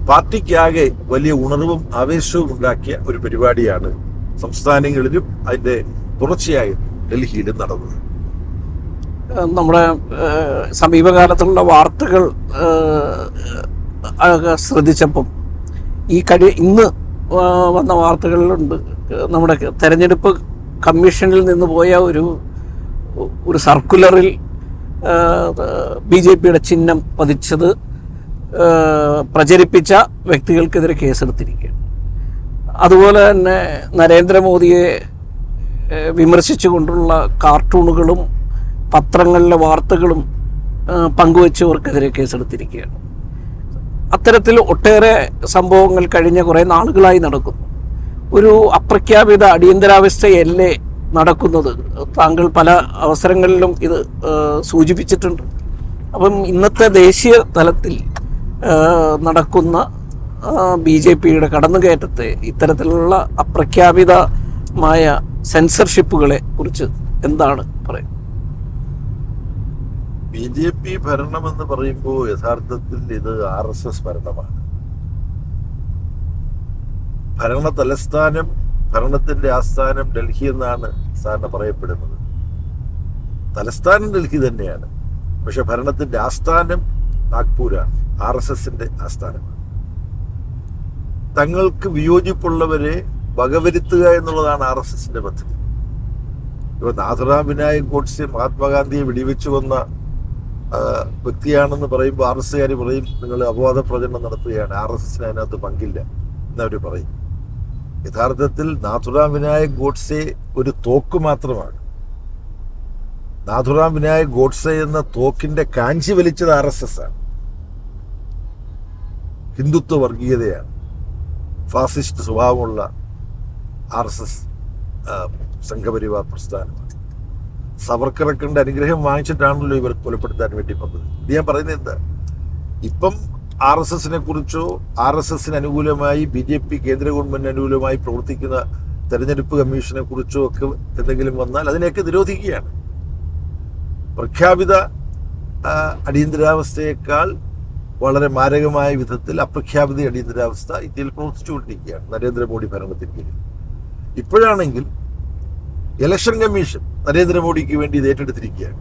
പാർട്ടിക്കാകെ വലിയ ഉണർവും ആവേശവും ഉണ്ടാക്കിയ ഒരു പരിപാടിയാണ് സംസ്ഥാനങ്ങളിലും അതിന്റെ തുടർച്ചയായി ഡൽഹിയിലും നടന്നത്. നമ്മുടെ സമീപകാലത്തുള്ള വാർത്തകൾ ശ്രദ്ധിച്ചപ്പം ഇന്ന് വന്ന വാർത്തകളിലുണ്ട് നമ്മുടെ തെരഞ്ഞെടുപ്പ് കമ്മീഷനിൽ നിന്ന് പോയ ഒരു സർക്കുലറിൽ BJPയുടെ ചിഹ്നം പതിച്ചത് പ്രചരിപ്പിച്ച വ്യക്തികൾക്കെതിരെ കേസെടുത്തിരിക്കുകയാണ്. അതുപോലെ തന്നെ നരേന്ദ്രമോദിയെ വിമർശിച്ചുകൊണ്ടുള്ള കാർട്ടൂണുകളും പത്രങ്ങളിലെ വാർത്തകളും പങ്കുവച്ചവർക്കെതിരെ കേസെടുത്തിരിക്കുകയാണ്. അത്തരത്തിൽ ഒട്ടേറെ സംഭവങ്ങൾ കഴിഞ്ഞ കുറേ നാളുകളായി നടക്കുന്നു. ഒരു അപ്രഖ്യാപിത അടിയന്തരാവസ്ഥയല്ലേ നടക്കുന്നത്? താങ്കൾ പല അവസരങ്ങളിലും ഇത് സൂചിപ്പിച്ചിട്ടുണ്ട്. അപ്പം ഇന്നത്തെ ദേശീയ തലത്തിൽ നടക്കുന്ന BJPയുടെ കടന്നുകയറ്റത്തെ, ഇത്തരത്തിലുള്ള അപ്രഖ്യാപിതമായ സെൻസർഷിപ്പുകളെ കുറിച്ച് എന്താണ് പറയുന്നത്? BJP ഭരണമെന്ന് പറയുമ്പോൾ യഥാർത്ഥത്തിൽ ഇത് RSS ഭരണമാണ്. ഭരണ തലസ്ഥാനം, ഭരണത്തിന്റെ ആസ്ഥാനം ഡൽഹി എന്നാണ് സാധാരണ പറയപ്പെടുന്നത്. തലസ്ഥാനം ഡൽഹി തന്നെയാണ്, പക്ഷെ ഭരണത്തിന്റെ ആസ്ഥാനം നാഗ്പൂരാണ്, RSSന്റെ ആസ്ഥാനമാണ്. തങ്ങൾക്ക് വിയോജിപ്പുള്ളവരെ വകവരുത്തുക എന്നുള്ളതാണ് RSSന്റെ പദ്ധതി. ഇപ്പൊ നാഥുറാം വിനായക് ഗോഡ്സെ മഹാത്മാഗാന്ധിയെ വെടിവെച്ചു കൊന്ന വ്യക്തിയാണെന്ന് പറയുമ്പോൾ RSSകാർ പറയും നിങ്ങൾ അപവാദ പ്രചരണം നടത്തുകയാണ്, RSSന് അതിനകത്ത് പങ്കില്ല എന്നവർ പറയും. യഥാർത്ഥത്തിൽ നാഥുറാം വിനായക് ഗോഡ്സെ ഒരു തോക്ക് മാത്രമാണ്. നാഥുറാം വിനായക് ഗോഡ്സെ എന്ന തോക്കിന്റെ കാഞ്ചി വലിച്ചത് RSS ആണ്. ഹിന്ദുത്വ വർഗീയതയാണ്, ഫാസിസ്റ്റ് സ്വഭാവമുള്ള RSS സംഘപരിവാർ പ്രസ്ഥാനമാണ്. സവർക്കറെ കണ്ട് അനുഗ്രഹം വാങ്ങിച്ചിട്ടാണല്ലോ ഇവർ കൊലപ്പെടുത്താൻ വേണ്ടി വന്നത്. ഇത് ഞാൻ പറയുന്നത് എന്താ, ഇപ്പം RSSനെ കുറിച്ചോ RSSന് അനുകൂലമായി BJP കേന്ദ്ര ഗവൺമെന്റിന് അനുകൂലമായി പ്രവർത്തിക്കുന്ന തെരഞ്ഞെടുപ്പ് കമ്മീഷനെ കുറിച്ചോ ഒക്കെ എന്തെങ്കിലും വന്നാൽ അതിനെയൊക്കെ നിരോധിക്കുകയാണ്. പ്രഖ്യാപിത അടിയന്തരാവസ്ഥയേക്കാൾ വളരെ മാരകമായ വിധത്തിൽ അപ്രഖ്യാപിത അടിയന്തരാവസ്ഥ ഇന്ത്യയിൽ പ്രവർത്തിച്ചുകൊണ്ടിരിക്കുകയാണ് നരേന്ദ്രമോദി ഭരണത്തിന് കീഴിൽ. ഇപ്പോഴാണെങ്കിൽ ഇലക്ഷൻ കമ്മീഷൻ നരേന്ദ്രമോദിക്ക് വേണ്ടി ഇത് ഏറ്റെടുത്തിരിക്കുകയാണ്.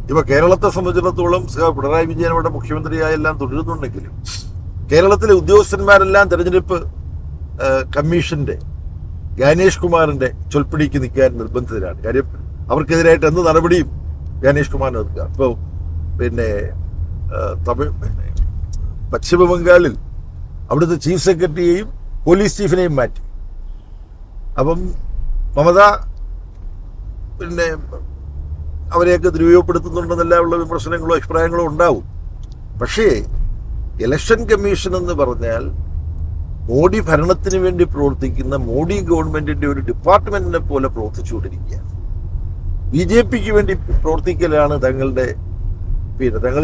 ഇപ്പൊ കേരളത്തെ സംബന്ധിച്ചിടത്തോളം പിണറായി വിജയൻ അവിടെ മുഖ്യമന്ത്രിയായെല്ലാം തുടരുന്നുണ്ടെങ്കിലും കേരളത്തിലെ ഉദ്യോഗസ്ഥന്മാരെല്ലാം തെരഞ്ഞെടുപ്പ് കമ്മീഷന്റെ ഗാനേഷ് കുമാറിന്റെ ചൊൽപ്പിടിക്ക് നിൽക്കാൻ നിർബന്ധിതരാണ്. കാര്യം അവർക്കെതിരായിട്ട് എന്ത് നടപടിയും ഗാനേഷ് കുമാറിന് എടുക്കുക. ഇപ്പോൾ പിന്നെ പശ്ചിമ ബംഗാളിൽ അവിടുത്തെ ചീഫ് സെക്രട്ടറിയെയും പോലീസ് ചീഫിനെയും മാറ്റി. അപ്പം മമത പിന്നെ അവരെയൊക്കെ ദുരുപയോഗപ്പെടുത്തുന്നുണ്ടെന്നെല്ലാം ഉള്ള വിമർശനങ്ങളോ അഭിപ്രായങ്ങളോ ഉണ്ടാവും. പക്ഷേ ഇലക്ഷൻ കമ്മീഷൻ എന്ന് പറഞ്ഞാൽ മോഡി ഭരണത്തിന് വേണ്ടി പ്രവർത്തിക്കുന്ന മോഡി ഗവൺമെന്റിന്റെ ഒരു ഡിപ്പാർട്ട്മെന്റിനെ പോലെ പ്രവർത്തിച്ചുകൊണ്ടിരിക്കുകയാണ്. BJPക്ക് വേണ്ടി പ്രവർത്തിക്കലാണ് തങ്ങൾ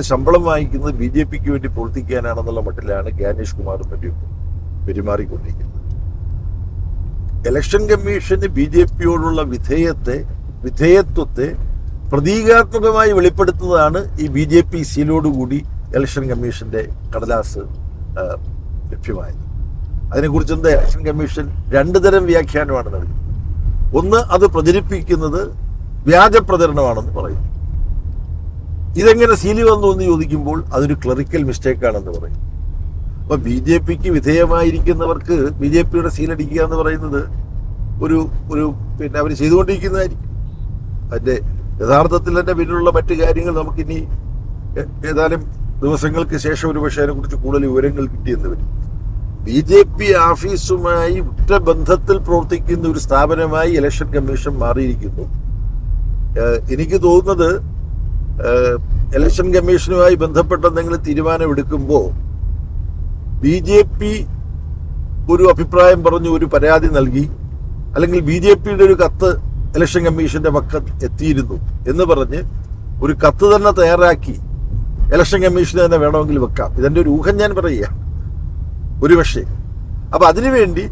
ശമ്പളം വാങ്ങിക്കുന്നത് BJPക്ക് വേണ്ടി പ്രവർത്തിക്കാനാണെന്നുള്ള മട്ടിലാണ് ഗാനേഷ് കുമാറും പറ്റിയും പെരുമാറിക്കൊണ്ടിരിക്കുന്നത്. ഇലക്ഷൻ കമ്മീഷന് BJPയോടുള്ള വിധേയത്വത്തെ പ്രതീകാത്മകമായി വെളിപ്പെടുത്തുന്നതാണ് ഈ BJP സീലോടുകൂടി ഇലക്ഷൻ കമ്മീഷന്റെ കടലാസ് ലഭ്യമായത്. അതിനെക്കുറിച്ച് എന്താ ഇലക്ഷൻ കമ്മീഷൻ രണ്ടു തരം വ്യാഖ്യാനമാണ് നൽകുന്നത്. ഒന്ന്, അത് പ്രചരിപ്പിക്കുന്നത് വ്യാജ പ്രചരണമാണെന്ന് പറയും. ഇതെങ്ങനെ സീലി വന്നു എന്ന് ചോദിക്കുമ്പോൾ അതൊരു ക്ലറിക്കൽ മിസ്റ്റേക്കാണെന്ന് പറയും. അപ്പൊ BJPക്ക് വിധേയമായിരിക്കുന്നവർക്ക് BJPയുടെ സീലടിക്കുക എന്ന് പറയുന്നത് ഒരു പിന്നെ അവർ ചെയ്തുകൊണ്ടിരിക്കുന്നതായിരിക്കും. അതിന്റെ യഥാർത്ഥത്തിൽ തന്നെ പിന്നിലുള്ള മറ്റു കാര്യങ്ങൾ നമുക്കിനി ഏതാനും ദിവസങ്ങൾക്ക് ശേഷം ഒരു പക്ഷേ അതിനെക്കുറിച്ച് കൂടുതൽ വിവരങ്ങൾ കിട്ടിയെന്ന് വരും. BJP ഓഫീസുമായി ഉറ്റ ബന്ധത്തിൽ പ്രവർത്തിക്കുന്ന ഒരു സ്ഥാപനമായി ഇലക്ഷൻ കമ്മീഷൻ മാറിയിരിക്കുന്നു. എനിക്ക് തോന്നുന്നത് ഇലക്ഷൻ കമ്മീഷനുമായി ബന്ധപ്പെട്ട എന്തെങ്കിലും തീരുമാനമെടുക്കുമ്പോൾ BJP ഒരു അഭിപ്രായം പറഞ്ഞു, ഒരു പരാതി നൽകി, അല്ലെങ്കിൽ BJPയുടെ ഒരു കത്ത് ഇലക്ഷൻ കമ്മീഷന്റെ പക്കൽ എത്തിയിരുന്നു എന്ന് പറഞ്ഞ് ഒരു കത്ത് തന്നെ തയ്യാറാക്കി ഇലക്ഷൻ കമ്മീഷന് തന്നെ വേണമെങ്കിൽ വെക്കാം. ഇതെന്റെ ഒരു ഊഹം ഞാൻ പറയുക ഒരു പക്ഷേ. അപ്പൊ അതിനുവേണ്ടി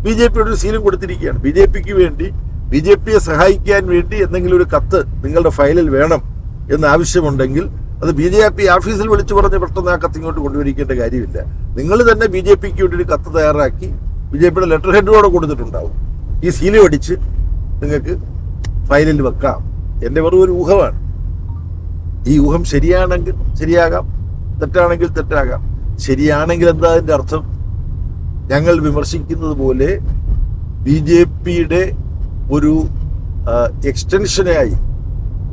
BJPയുടെ ഒരു സീലും കൊടുത്തിരിക്കുകയാണ്. BJPക്ക് വേണ്ടി BJPയെ സഹായിക്കാൻ വേണ്ടി എന്തെങ്കിലും ഒരു കത്ത് നിങ്ങളുടെ ഫയലിൽ വേണം എന്ന് ആവശ്യമുണ്ടെങ്കിൽ അത് BJP ഓഫീസിൽ വിളിച്ചു പറഞ്ഞ് പെട്ടെന്ന് ആ കത്ത് ഇങ്ങോട്ട് കൊണ്ടുവരിക്കേണ്ട കാര്യമില്ല. നിങ്ങൾ തന്നെ BJPക്ക് വേണ്ടി ഒരു കത്ത് തയ്യാറാക്കി BJPയുടെ ലെറ്റർ ഹെഡോടെ കൊടുത്തിട്ടുണ്ടാവും. ഈ സീലും അടിച്ച് നിങ്ങൾക്ക് ഫയലിൽ വെക്കാം. എൻ്റെ വെറും ഒരു ഊഹമാണ്. ഈ ഊഹം ശരിയാണെങ്കിൽ ശരിയാകാം, തെറ്റാണെങ്കിൽ തെറ്റാകാം. ശരിയാണെങ്കിൽ എന്താ അതിൻ്റെ അർത്ഥം? ഞങ്ങൾ വിമർശിക്കുന്നത് പോലെ BJPയുടെ ഒരു എക്സ്റ്റൻഷനായി,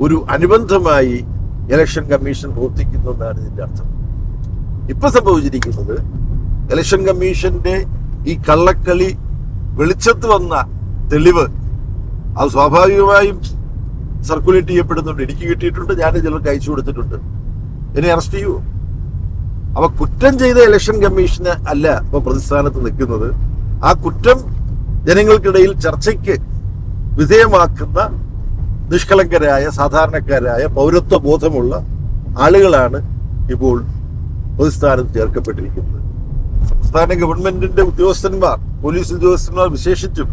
ഒരു അനുബന്ധമായി ഇലക്ഷൻ കമ്മീഷൻ പ്രവർത്തിക്കുന്നു എന്നാണ് ഇതിൻ്റെ അർത്ഥം. ഇപ്പൊ സംഭവിച്ചിരിക്കുന്നത് ഇലക്ഷൻ കമ്മീഷന്റെ ഈ കള്ളക്കളി വെളിച്ചത്ത് വന്ന തെളിവ് അത് സ്വാഭാവികമായും സർക്കുലേറ്റ് ചെയ്യപ്പെടുന്നുണ്ട്. എനിക്ക് കിട്ടിയിട്ടുണ്ട്, ഞാൻ ചിലർക്ക് അയച്ചു കൊടുത്തിട്ടുണ്ട്. എന്നെ അറസ്റ്റ് ചെയ്യുമോ? അവ കുറ്റം ചെയ്ത ഇലക്ഷൻ കമ്മീഷന് അല്ല ഇപ്പൊ പ്രതിസ്ഥാനത്ത് നിൽക്കുന്നത്. ആ കുറ്റം ജനങ്ങൾക്കിടയിൽ ചർച്ചയ്ക്ക് വിധേയമാക്കുന്ന നിഷ്കളങ്കരായ സാധാരണക്കാരായ പൗരത്വ ബോധമുള്ള ആളുകളാണ് ഇപ്പോൾ പ്രതിസ്ഥാനത്ത് ചേർക്കപ്പെട്ടിരിക്കുന്നത്. സംസ്ഥാന ഗവൺമെന്റിന്റെ ഉദ്യോഗസ്ഥന്മാർ, പോലീസ് ഉദ്യോഗസ്ഥന്മാർ വിശേഷിച്ചും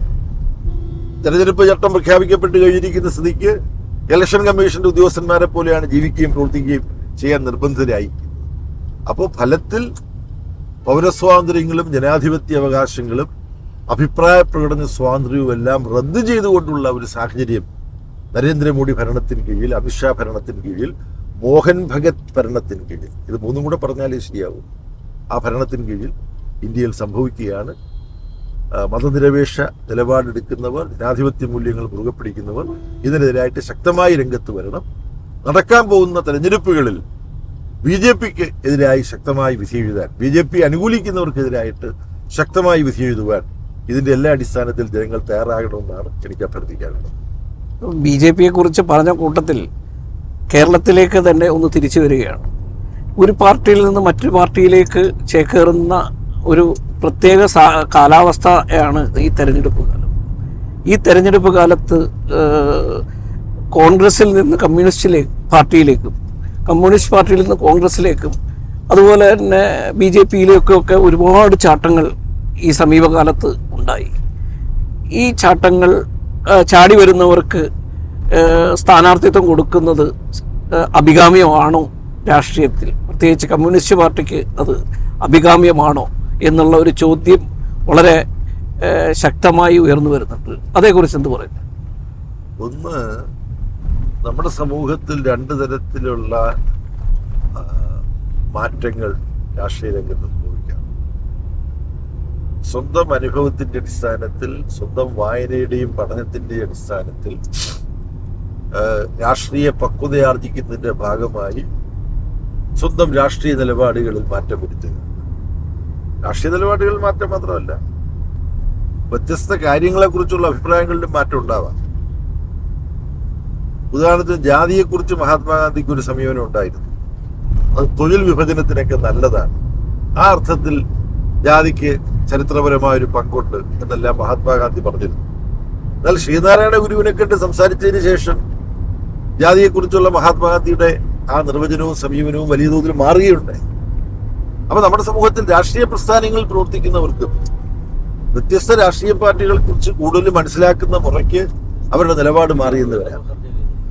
തെരഞ്ഞെടുപ്പ് ചട്ടം പ്രഖ്യാപിക്കപ്പെട്ട് കഴിഞ്ഞിരിക്കുന്ന സ്ഥിതിക്ക് ഇലക്ഷൻ കമ്മീഷന്റെ ഉദ്യോഗസ്ഥന്മാരെ പോലെയാണ് ജീവിക്കുകയും പ്രവർത്തിക്കുകയും ചെയ്യാൻ നിർബന്ധിതരായിരിക്കുന്നത്. അപ്പോൾ ഫലത്തിൽ പൗരസ്വാതന്ത്ര്യങ്ങളും ജനാധിപത്യ അവകാശങ്ങളും അഭിപ്രായ പ്രകടന സ്വാതന്ത്ര്യവും എല്ലാം റദ്ദു ചെയ്തുകൊണ്ടുള്ള ഒരു സാഹചര്യം നരേന്ദ്രമോദി ഭരണത്തിന് കീഴിൽ, അമിത്ഷാ ഭരണത്തിന് കീഴിൽ, മോഹൻ ഭഗത് ഭരണത്തിന് കീഴിൽ, ഇത് മൂന്നും കൂടെ പറഞ്ഞാലേ ശരിയാവും, ആ ഭരണത്തിന് കീഴിൽ ഇന്ത്യയിൽ സംഭവിക്കുകയാണ്. മതനിരപേക്ഷ നിലപാടെടുക്കുന്നവർ, ജനാധിപത്യ മൂല്യങ്ങൾ മുറുകെ പിടിക്കുന്നവർ ഇതിനെതിരായിട്ട് ശക്തമായി രംഗത്ത് വരണം. നടക്കാൻ പോകുന്ന തെരഞ്ഞെടുപ്പുകളിൽ BJPക്ക് എതിരായി ശക്തമായി വിധി എഴുതാൻ, BJP അനുകൂലിക്കുന്നവർക്കെതിരായിട്ട് ശക്തമായി വിധി എഴുതുവാൻ ഇതിന്റെ എല്ലാ അടിസ്ഥാനത്തിൽ ജനങ്ങൾ തയ്യാറാകണമെന്നാണ് എനിക്ക് അഭ്യർത്ഥിക്കാനുള്ളത്. BJPയെ കുറിച്ച് പറഞ്ഞ കൂട്ടത്തിൽ കേരളത്തിലേക്ക് തന്നെ ഒന്ന് തിരിച്ചു വരികയാണ്. ഒരു പാർട്ടിയിൽ നിന്ന് മറ്റൊരു പാർട്ടിയിലേക്ക് ചേക്കേറുന്ന ഒരു പ്രത്യേക കാലാവസ്ഥയാണ് ഈ തെരഞ്ഞെടുപ്പ് കാലം. ഈ തെരഞ്ഞെടുപ്പ് കാലത്ത് കോൺഗ്രസിൽ നിന്ന് കമ്മ്യൂണിസ്റ്റ് പാർട്ടിയിലേക്കും, കമ്മ്യൂണിസ്റ്റ് പാർട്ടിയിൽ നിന്ന് കോൺഗ്രസിലേക്കും, അതുപോലെ തന്നെ BJPയിലേക്കൊക്കെ ഒരുപാട് ചാട്ടങ്ങൾ ഈ സമീപകാലത്ത് ഉണ്ടായി. ഈ ചാട്ടങ്ങൾ ചാടി വരുന്നവർക്ക് സ്ഥാനാർത്ഥിത്വം കൊടുക്കുന്നത് അഭികാമ്യമാണോ രാഷ്ട്രീയത്തിൽ, പ്രത്യേകിച്ച് കമ്മ്യൂണിസ്റ്റ് പാർട്ടിക്ക് അത് അഭികാമ്യമാണോ എന്നുള്ള ഒരു ചോദ്യം വളരെ ശക്തമായി ഉയർന്നു വരുന്നുണ്ട്. അതേക്കുറിച്ച് എന്ത് പറയുന്നു? ഒന്ന്, നമ്മുടെ സമൂഹത്തിൽ രണ്ട് തരത്തിലുള്ള മാറ്റങ്ങൾ രാഷ്ട്രീയ രംഗത്ത് സംഭവിക്കാം. സ്വന്തം അനുഭവത്തിന്റെ അടിസ്ഥാനത്തിൽ, സ്വന്തം വായനയുടെയും പഠനത്തിന്റെയും അടിസ്ഥാനത്തിൽ രാഷ്ട്രീയ പക്വതയാർജിക്കുന്നതിന്റെ ഭാഗമായി സ്വന്തം രാഷ്ട്രീയ നിലപാടുകളിൽ മാറ്റം വരുത്തുക. രാഷ്ട്രീയ നിലപാടുകളിൽ മാറ്റം മാത്രമല്ല, വ്യത്യസ്ത കാര്യങ്ങളെക്കുറിച്ചുള്ള അഭിപ്രായങ്ങളിലും മാറ്റം ഉണ്ടാവാം. ഉദാഹരണത്തിന്, ജാതിയെക്കുറിച്ച് മഹാത്മാഗാന്ധിക്ക് ഒരു സമീപനം ഉണ്ടായിരുന്നു. അത് തൊഴിൽ വിഭജനത്തിനൊക്കെ നല്ലതാണ്, ആ അർത്ഥത്തിൽ ജാതിക്ക് ചരിത്രപരമായ ഒരു പങ്കുണ്ട് എന്നെല്ലാം മഹാത്മാഗാന്ധി പറഞ്ഞിരുന്നു. എന്നാൽ ശ്രീനാരായണ ഗുരുവിനെ കണ്ട് സംസാരിച്ചതിന് ശേഷം ജാതിയെക്കുറിച്ചുള്ള മഹാത്മാഗാന്ധിയുടെ ആ നിർവചനവും സമീപനവും വലിയ തോതിൽ മാറുകയുണ്ടായി. അപ്പൊ നമ്മുടെ സമൂഹത്തിൽ രാഷ്ട്രീയ പ്രസ്ഥാനങ്ങളിൽ പ്രവർത്തിക്കുന്നവർക്കും വ്യത്യസ്ത രാഷ്ട്രീയ പാർട്ടികളെ കുറിച്ച് കൂടുതൽ മനസ്സിലാക്കുന്ന മുറയ്ക്ക് അവരുടെ നിലപാട് മാറിയെന്ന് വരാം.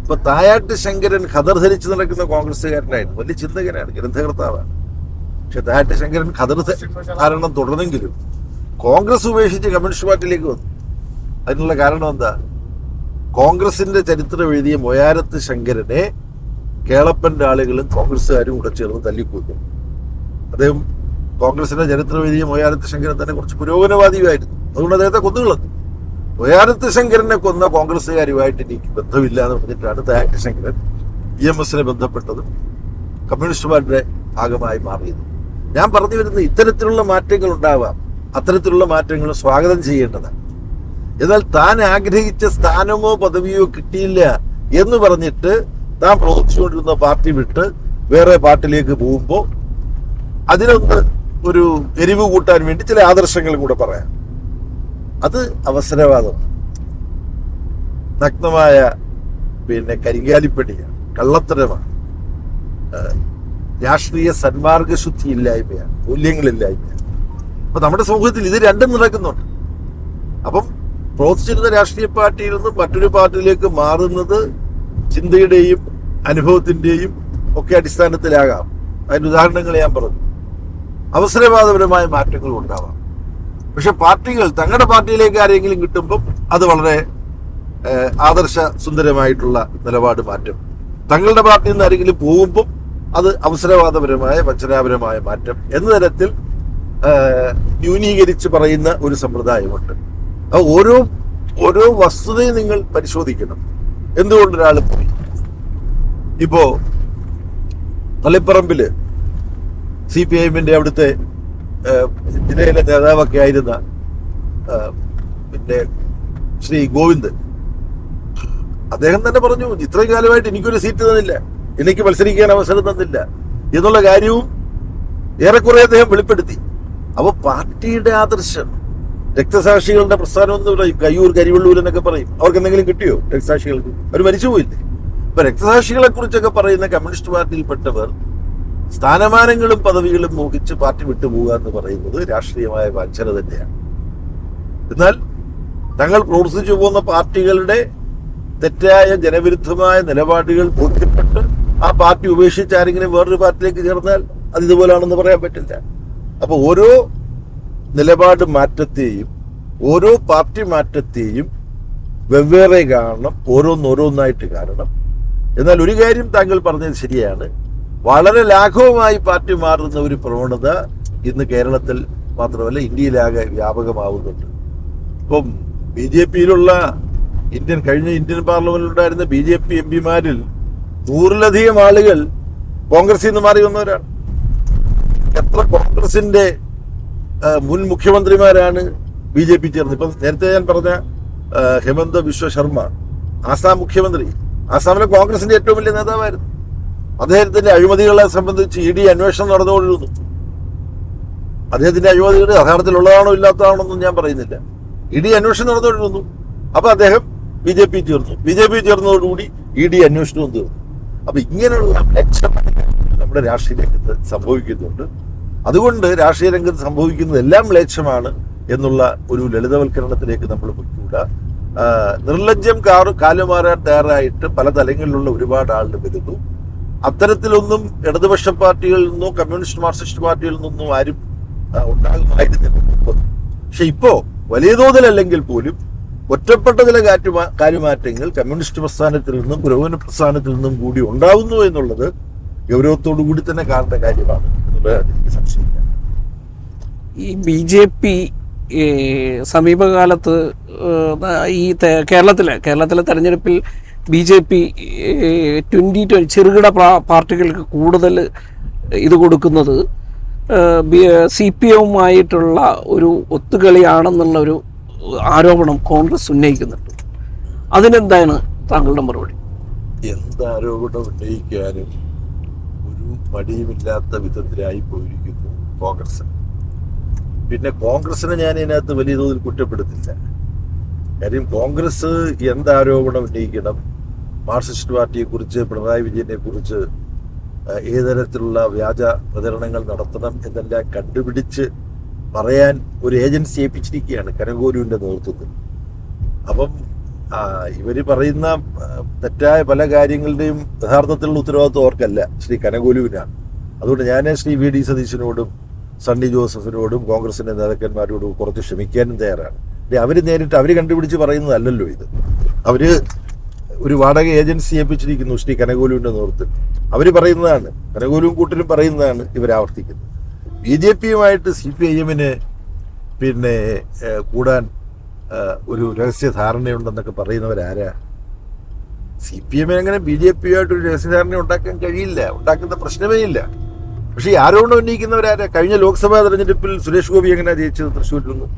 ഇപ്പൊ തായാട്ട് ശങ്കരൻ ഖദർ ധരിച്ചു നടക്കുന്ന കോൺഗ്രസ്സുകാരനായിരുന്നു, വലിയ ചിന്തകനാണ്, ഗ്രന്ഥകർത്താവാണ്. പക്ഷെ തായാട്ട് ശങ്കരൻ ഖദർ ധാരണം തുടർന്നെങ്കിലും കോൺഗ്രസ് ഉപേക്ഷിച്ച് കമ്മ്യൂണിസ്റ്റ് പാർട്ടിയിലേക്ക് വന്നു. അതിനുള്ള കാരണം എന്താ? കോൺഗ്രസിന്റെ ചരിത്രം എഴുതിയ മൊയാരത്ത് ശങ്കരനെ കേളപ്പന്റെ ആളുകളും കോൺഗ്രസ്സുകാരും കൂടെ ചേർന്ന് തല്ലിക്കൊന്നു. അദ്ദേഹം കോൺഗ്രസിന്റെ ചരിത്രം എഴുതിയ മൊയാരത്ത് ശങ്കരൻ തന്നെ കുറച്ച് പുരോഗമനവാദിയായിരുന്നു, അതുകൊണ്ട് അദ്ദേഹത്തെ കൊന്നുകളഞ്ഞു. മൊയാരത്ത് ശങ്കരനെ കൊന്ന കോൺഗ്രസ്സുകാരുമായിട്ട് എനിക്ക് ബന്ധമില്ല എന്ന് പറഞ്ഞിട്ടാണ് തായാട്ട് ശങ്കരൻ EMSനെ ബന്ധപ്പെട്ടതും കമ്മ്യൂണിസ്റ്റ് പാർട്ടിയുടെ ഭാഗമായി മാറിയത്. ഞാൻ പറഞ്ഞു വരുന്നത്, ഇത്തരത്തിലുള്ള മാറ്റങ്ങൾ ഉണ്ടാവാം, അത്തരത്തിലുള്ള മാറ്റങ്ങൾ സ്വാഗതം ചെയ്യേണ്ടതാണ്. എന്നാൽ താൻ ആഗ്രഹിച്ച സ്ഥാനമോ പദവിയോ കിട്ടിയില്ല എന്ന് പറഞ്ഞിട്ട് താൻ പ്രവർത്തിച്ചുകൊണ്ടിരുന്ന പാർട്ടി വിട്ട് വേറെ പാർട്ടിയിലേക്ക് പോകുമ്പോൾ അതിനൊന്ന് ഒരു എരിവ് കൂട്ടാൻ വേണ്ടി ചില ആദർശങ്ങൾ കൂടെ പറയാം. അത് അവസരവാദം, നഗ്നമായ കരിങ്കാലിപ്പണിയാണ്, കള്ളത്തരമാണ്, രാഷ്ട്രീയ സന്മാർഗശുദ്ധി ഇല്ലായ്മയാണ്, മൂല്യങ്ങളില്ലായ്മയാണ്. അപ്പൊ നമ്മുടെ സമൂഹത്തിൽ ഇത് രണ്ടും നടക്കുന്നുണ്ട്. അപ്പം പ്രവർത്തിച്ചിരുന്ന രാഷ്ട്രീയ പാർട്ടിയിൽ നിന്ന് മറ്റൊരു പാർട്ടിയിലേക്ക് മാറുന്നത് ചിന്തയുടെയും അനുഭവത്തിന്റെയും ഒക്കെ അടിസ്ഥാനത്തിലാകാം. അതിന്റെ ഉദാഹരണങ്ങൾ ഞാൻ പറഞ്ഞു. അവസരവാദപരമായ മാറ്റങ്ങൾ ഉണ്ടാവാം. പക്ഷെ പാർട്ടികൾ തങ്ങളുടെ പാർട്ടിയിലേക്ക് ആരെങ്കിലും കിട്ടുമ്പം അത് വളരെ ആദർശ സുന്ദരമായിട്ടുള്ള നിലപാട് മാറ്റം. തങ്ങളുടെ പാർട്ടിയിൽ നിന്ന് ആരെങ്കിലും പോകുമ്പം അത് അവസരവാദപരമായ വഞ്ചനാപരമായ മാറ്റം എന്ന തരത്തിൽ ന്യൂനീകരിച്ച് പറയുന്ന ഒരു സമ്പ്രദായമുണ്ട്. അത് ഓരോ വസ്തുതയും നിങ്ങൾ പരിശോധിക്കണം. എന്തുകൊണ്ടൊരാൾ പോയി? ഇപ്പോ തളിപ്പറമ്പില് CPIM-ന്റെ അവിടുത്തെ ജില്ലയിലെ നേതാവൊക്കെ ആയിരുന്ന ശ്രീ ഗോവിന്ദൻ, അദ്ദേഹം തന്നെ പറഞ്ഞു, ഇത്രയും കാലമായിട്ട് എനിക്കൊരു സീറ്റ് തന്നില്ല, എനിക്ക് മത്സരിക്കാൻ അവസരം തന്നില്ല എന്നുള്ള കാര്യവും ഏറെക്കുറെ അദ്ദേഹം വെളിപ്പെടുത്തി. അപ്പൊ പാർട്ടിയുടെ ആദർശം, രക്തസാക്ഷികളുടെ പ്രസ്ഥാനം എന്ന് പറയും, കയ്യൂർ കരിവള്ളൂർ എന്നൊക്കെ പറയും, അവർക്ക് എന്തെങ്കിലും കിട്ടിയോ? രക്തസാക്ഷികൾക്ക് അവർ മരിച്ചുപോയില്ലേ? ഇപ്പൊ രക്തസാക്ഷികളെ കുറിച്ചൊക്കെ പറയുന്ന കമ്മ്യൂണിസ്റ്റ് പാർട്ടിയിൽപ്പെട്ടവർ സ്ഥാനമാനങ്ങളും പദവികളും മോഹിച്ച് പാർട്ടി വിട്ടുപോകുക എന്ന് പറയുന്നത് രാഷ്ട്രീയമായ വഞ്ചന തന്നെയാണ്. എന്നാൽ തങ്ങൾ പ്രവർത്തിച്ചു പോകുന്ന പാർട്ടികളുടെ തെറ്റായ ജനവിരുദ്ധമായ നിലപാടുകൾ ബോധ്യപ്പെട്ട് ആ പാർട്ടി ഉപേക്ഷിച്ച് ആരെങ്കിലും വേറൊരു പാർട്ടിയിലേക്ക് ചേർന്നാൽ അത് ഇതുപോലാണെന്ന് പറയാൻ പറ്റില്ല. അപ്പൊ ഓരോ നിലപാട് മാറ്റത്തെയും ഓരോ പാർട്ടി മാറ്റത്തെയും വെവ്വേറെ കാണണം, ഓരോന്നോരോന്നായിട്ട് കാണണം. എന്നാൽ ഒരു കാര്യം താങ്കൾ പറഞ്ഞത് ശരിയാണ്, വളരെ ലാഘവമായി പാർട്ടി മാറുന്ന ഒരു പ്രവണത ഇന്ന് കേരളത്തിൽ മാത്രമല്ല ഇന്ത്യയിലാകെ വ്യാപകമാവുന്നുണ്ട്. ഇപ്പം BJP-യിലുള്ള കഴിഞ്ഞ ഇന്ത്യൻ പാർലമെന്റിലുണ്ടായിരുന്ന BJP MP-മാരിൽ 100-ലധികം ആളുകൾ കോൺഗ്രസിൽ നിന്ന് മാറി വന്നവരാണ്. എത്ര കോൺഗ്രസിന്റെ മുൻ മുഖ്യമന്ത്രിമാരാണ് BJP ചേർന്നത്? ഇപ്പം നേരത്തെ ഞാൻ പറഞ്ഞ ഹെമന്ത ബിശ്വ ശർമ്മ, ആസാം മുഖ്യമന്ത്രി, ആസാമിലെ കോൺഗ്രസിന്റെ ഏറ്റവും വലിയ നേതാവായിരുന്നു. അദ്ദേഹത്തിന്റെ അഴിമതികളെ സംബന്ധിച്ച് ED അന്വേഷണം നടന്നുകൊണ്ടിരുന്നു. അദ്ദേഹത്തിന്റെ അഴിമതികൾ യഥാർത്ഥത്തിലുള്ളതാണോ ഇല്ലാത്തതാണോ എന്നും ഞാൻ പറയുന്നില്ല. ED അന്വേഷണം നടന്നുകൊണ്ടിരുന്നു. അപ്പൊ അദ്ദേഹം BJP ചേർന്നു. BJP ചേർന്നതോടുകൂടി ED അന്വേഷണവും തീർന്നു. അപ്പൊ ഇങ്ങനെയുള്ള നമ്മുടെ രാഷ്ട്രീയ രംഗത്ത് സംഭവിക്കുന്നുണ്ട്. അതുകൊണ്ട് രാഷ്ട്രീയ രംഗത്ത് സംഭവിക്കുന്നത് എല്ലാം മ്ലേച്ഛമാണ് എന്നുള്ള ഒരു ലളിതവൽക്കരണത്തിലേക്ക് നമ്മൾ പോയിക്കൂടാ. നിർലജ്ജം കാലുമാറാൻ തയ്യാറായിട്ട് പല തലങ്ങളിലുള്ള ഒരുപാട് ആളുകൾ വരുന്നു. അത്തരത്തിലൊന്നും ഇടതുപക്ഷ പാർട്ടികളിൽ നിന്നോ കമ്മ്യൂണിസ്റ്റ് മാർക്സിസ്റ്റ് പാർട്ടികളിൽ നിന്നൊന്നും ആരും ഉണ്ടാകുമായിരുന്നില്ല. പക്ഷെ ഇപ്പോ വലിയ തോതിലല്ലെങ്കിൽ പോലും ഒറ്റപ്പെട്ട ചില കാര്യമാറ്റങ്ങൾ കമ്മ്യൂണിസ്റ്റ് പ്രസ്ഥാനത്തിൽ നിന്നും പുരോഗമന പ്രസ്ഥാനത്തിൽ നിന്നും കൂടി ഉണ്ടാവുന്നു എന്നുള്ളത് ഗൗരവത്തോടു കൂടി തന്നെ കാണേണ്ട കാര്യമാണ് എന്നുള്ളത് എനിക്ക് സംശയിക്കാം. ഈ BJP സമീപകാലത്ത് ഈ കേരളത്തിലെ തെരഞ്ഞെടുപ്പിൽ BJP 2020 ചെറുകിട പാർട്ടികൾക്ക് കൂടുതൽ ഇത് കൊടുക്കുന്നത് CPMമായിട്ടുള്ള ഒരു ഒത്തുകളിയാണെന്നുള്ള ഒരു ആരോപണം കോൺഗ്രസ് ഉന്നയിക്കുന്നുണ്ട്. അതിനെന്താണ് താങ്കളുടെ മറുപടി? എന്ത് ആരോപണം ഉന്നയിക്കാനും ഒരു മടിയുമില്ലാത്ത വിധത്തിലായി പോയിരിക്കുന്നു കോൺഗ്രസ്. പിന്നെ കോൺഗ്രസിനെ ഞാൻ ഇതിനകത്ത് വലിയ തോതിൽ കുറ്റപ്പെടുത്തില്ല. കാര്യം കോൺഗ്രസ് എന്താരോപണം ഉന്നയിക്കണം, മാർക്സിസ്റ്റ് പാർട്ടിയെക്കുറിച്ച് പിണറായി വിജയനെക്കുറിച്ച് ഏതരത്തിലുള്ള വ്യാജ പ്രചരണങ്ങൾ നടത്തണം എന്നെല്ലാം കണ്ടുപിടിച്ച് പറയാൻ ഒരു ഏജൻസി ഏൽപ്പിച്ചിരിക്കുകയാണ് കനകോലുവിൻ്റെ നേതൃത്വത്തിൽ. അപ്പം ഇവർ പറയുന്ന തെറ്റായ പല കാര്യങ്ങളുടെയും യഥാർത്ഥത്തിലുള്ള ഉത്തരവാദിത്വം അവർക്കല്ല, ശ്രീ കനകോലുവിനാണ്. അതുകൊണ്ട് ഞാൻ ശ്രീ VD സതീശനോടും സണ്ണി ജോസഫിനോടും കോൺഗ്രസിൻ്റെ നേതാക്കന്മാരോടും കുറച്ച് ക്ഷമിക്കാനും തയ്യാറാണ്. അവർ നേരിട്ട് അവർ കണ്ടുപിടിച്ച് പറയുന്നതല്ലല്ലോ ഇത്. അവർ ഒരു വാടക ഏജൻസി ഏൽപ്പിച്ചിരിക്കുന്നു ശ്രീ കനകോലുവിൻ്റെ നേതൃത്വത്തിൽ. അവർ പറയുന്നതാണ്, കനകോലുവും കൂട്ടരും പറയുന്നതാണ് ഇവരാവർത്തിക്കുന്നത്. BJPയുമായിട്ട് CPIMന് പിന്നെ കൂടാൻ ഒരു രഹസ്യ ധാരണയുണ്ടെന്നൊക്കെ പറയുന്നവരാരാ? CPM എങ്ങനെ BJPയുമായിട്ടൊരു രഹസ്യധാരണ ഉണ്ടാക്കാൻ കഴിയില്ല, ഉണ്ടാക്കുന്ന പ്രശ്നമേ ഇല്ല. പക്ഷേ ഈ ആരോപണം ഉന്നയിക്കുന്നവരാരാ? കഴിഞ്ഞ ലോക്സഭാ തെരഞ്ഞെടുപ്പിൽ സുരേഷ് ഗോപി എങ്ങനെയാ ജയിച്ചത് തൃശ്ശൂരിൽ നിന്ന്?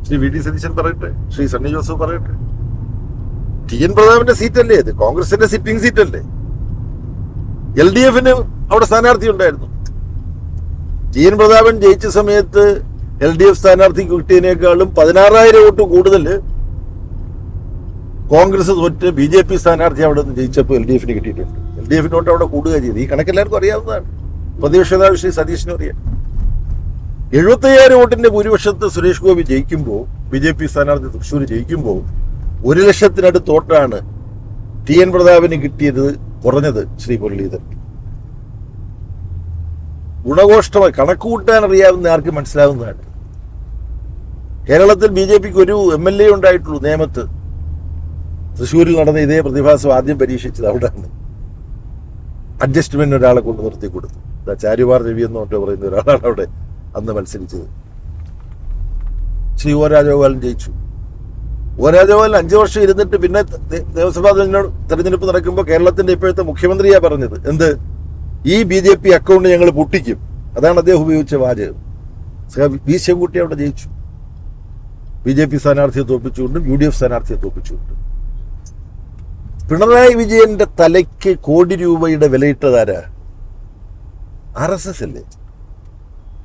ശ്രീ VD സതീശൻ പറയട്ടെ, ശ്രീ സണ്ണി ജോസഫ് പറയട്ടെ. TN പ്രതാപന്റെ സീറ്റല്ലേ ഇത്? കോൺഗ്രസിന്റെ സിറ്റിംഗ് സീറ്റല്ലേ? LDFന് അവിടെ സ്ഥാനാർത്ഥി ഉണ്ടായിരുന്നു. TN പ്രതാപൻ ജയിച്ച സമയത്ത് LDF സ്ഥാനാർത്ഥിക്ക് കിട്ടിയതിനേക്കാളും 16,000 വോട്ട് കൂടുതൽ കോൺഗ്രസ് തോറ്റ് BJP സ്ഥാനാർത്ഥി അവിടെ നിന്ന് ജയിച്ചപ്പോൾ LDFന് കിട്ടിയിട്ടുണ്ട്. LDFന് വോട്ട് അവിടെ കൂടുക ചെയ്തു. ഈ കണക്കെല്ലാവർക്കും അറിയാവുന്നതാണ്. പ്രതിപക്ഷ നേതാവ് ശ്രീ സതീശനും അറിയാം. 75,000 വോട്ടിന്റെ ഭൂരിപക്ഷത്ത് സുരേഷ് ഗോപി ജയിക്കുമ്പോൾ, BJP സ്ഥാനാർത്ഥി തൃശ്ശൂർ ജയിക്കുമ്പോൾ 1,00,000-നടുത്ത് വോട്ടാണ് TN പ്രതാപന് കിട്ടിയത് കുറഞ്ഞത്. ശ്രീ മുരളീധരൻ ഗുണഘോഷ്ടമായി കണക്കുകൂട്ടാൻ അറിയാവുന്ന ആർക്കും മനസ്സിലാവുന്നതാണ്. കേരളത്തിൽ BJPക്ക് ഒരു MLA ഉണ്ടായിട്ടുള്ളൂ നേമത്ത്. തൃശ്ശൂരിൽ നടന്ന ഇതേ പ്രതിഭാസം ആദ്യം പരീക്ഷിച്ചത് അവിടെയാണ്. അഡ്ജസ്റ്റ്മെന്റ് ഒരാളെ കൊണ്ട് നിർത്തി കൊടുത്തു. ചാരുവാർ രവി എന്ന് മറ്റോ പറയുന്ന ഒരാളാണ് അവിടെ അന്ന് മത്സരിച്ചത്. ശ്രീ O രാജഗോപാലൻ ജയിച്ചു. O രാജഗോപാലൻ 5 വർഷം ഇരുന്നിട്ട് പിന്നെ നിയമസഭാ തെരഞ്ഞെടുപ്പ് നടക്കുമ്പോൾ കേരളത്തിന്റെ ഇപ്പോഴത്തെ മുഖ്യമന്ത്രിയാ പറഞ്ഞത് എന്ത്? ഈ BJP അക്കൗണ്ട് ഞങ്ങൾ പൊട്ടിക്കും. അതാണ് അദ്ദേഹം ഉപയോഗിച്ച വാചകം. V ശിവൻകുട്ടി അവിടെ ജയിച്ചു. BJP സ്ഥാനാർത്ഥിയെ തോൽപ്പിച്ചുകൊണ്ടും UDF സ്ഥാനാർത്ഥിയെ തോൽപ്പിച്ചുകൊണ്ടും. പിണറായി വിജയന്റെ തലയ്ക്ക് കോടി രൂപയുടെ വിലയിട്ടതാരാ? RSS അല്ലേ?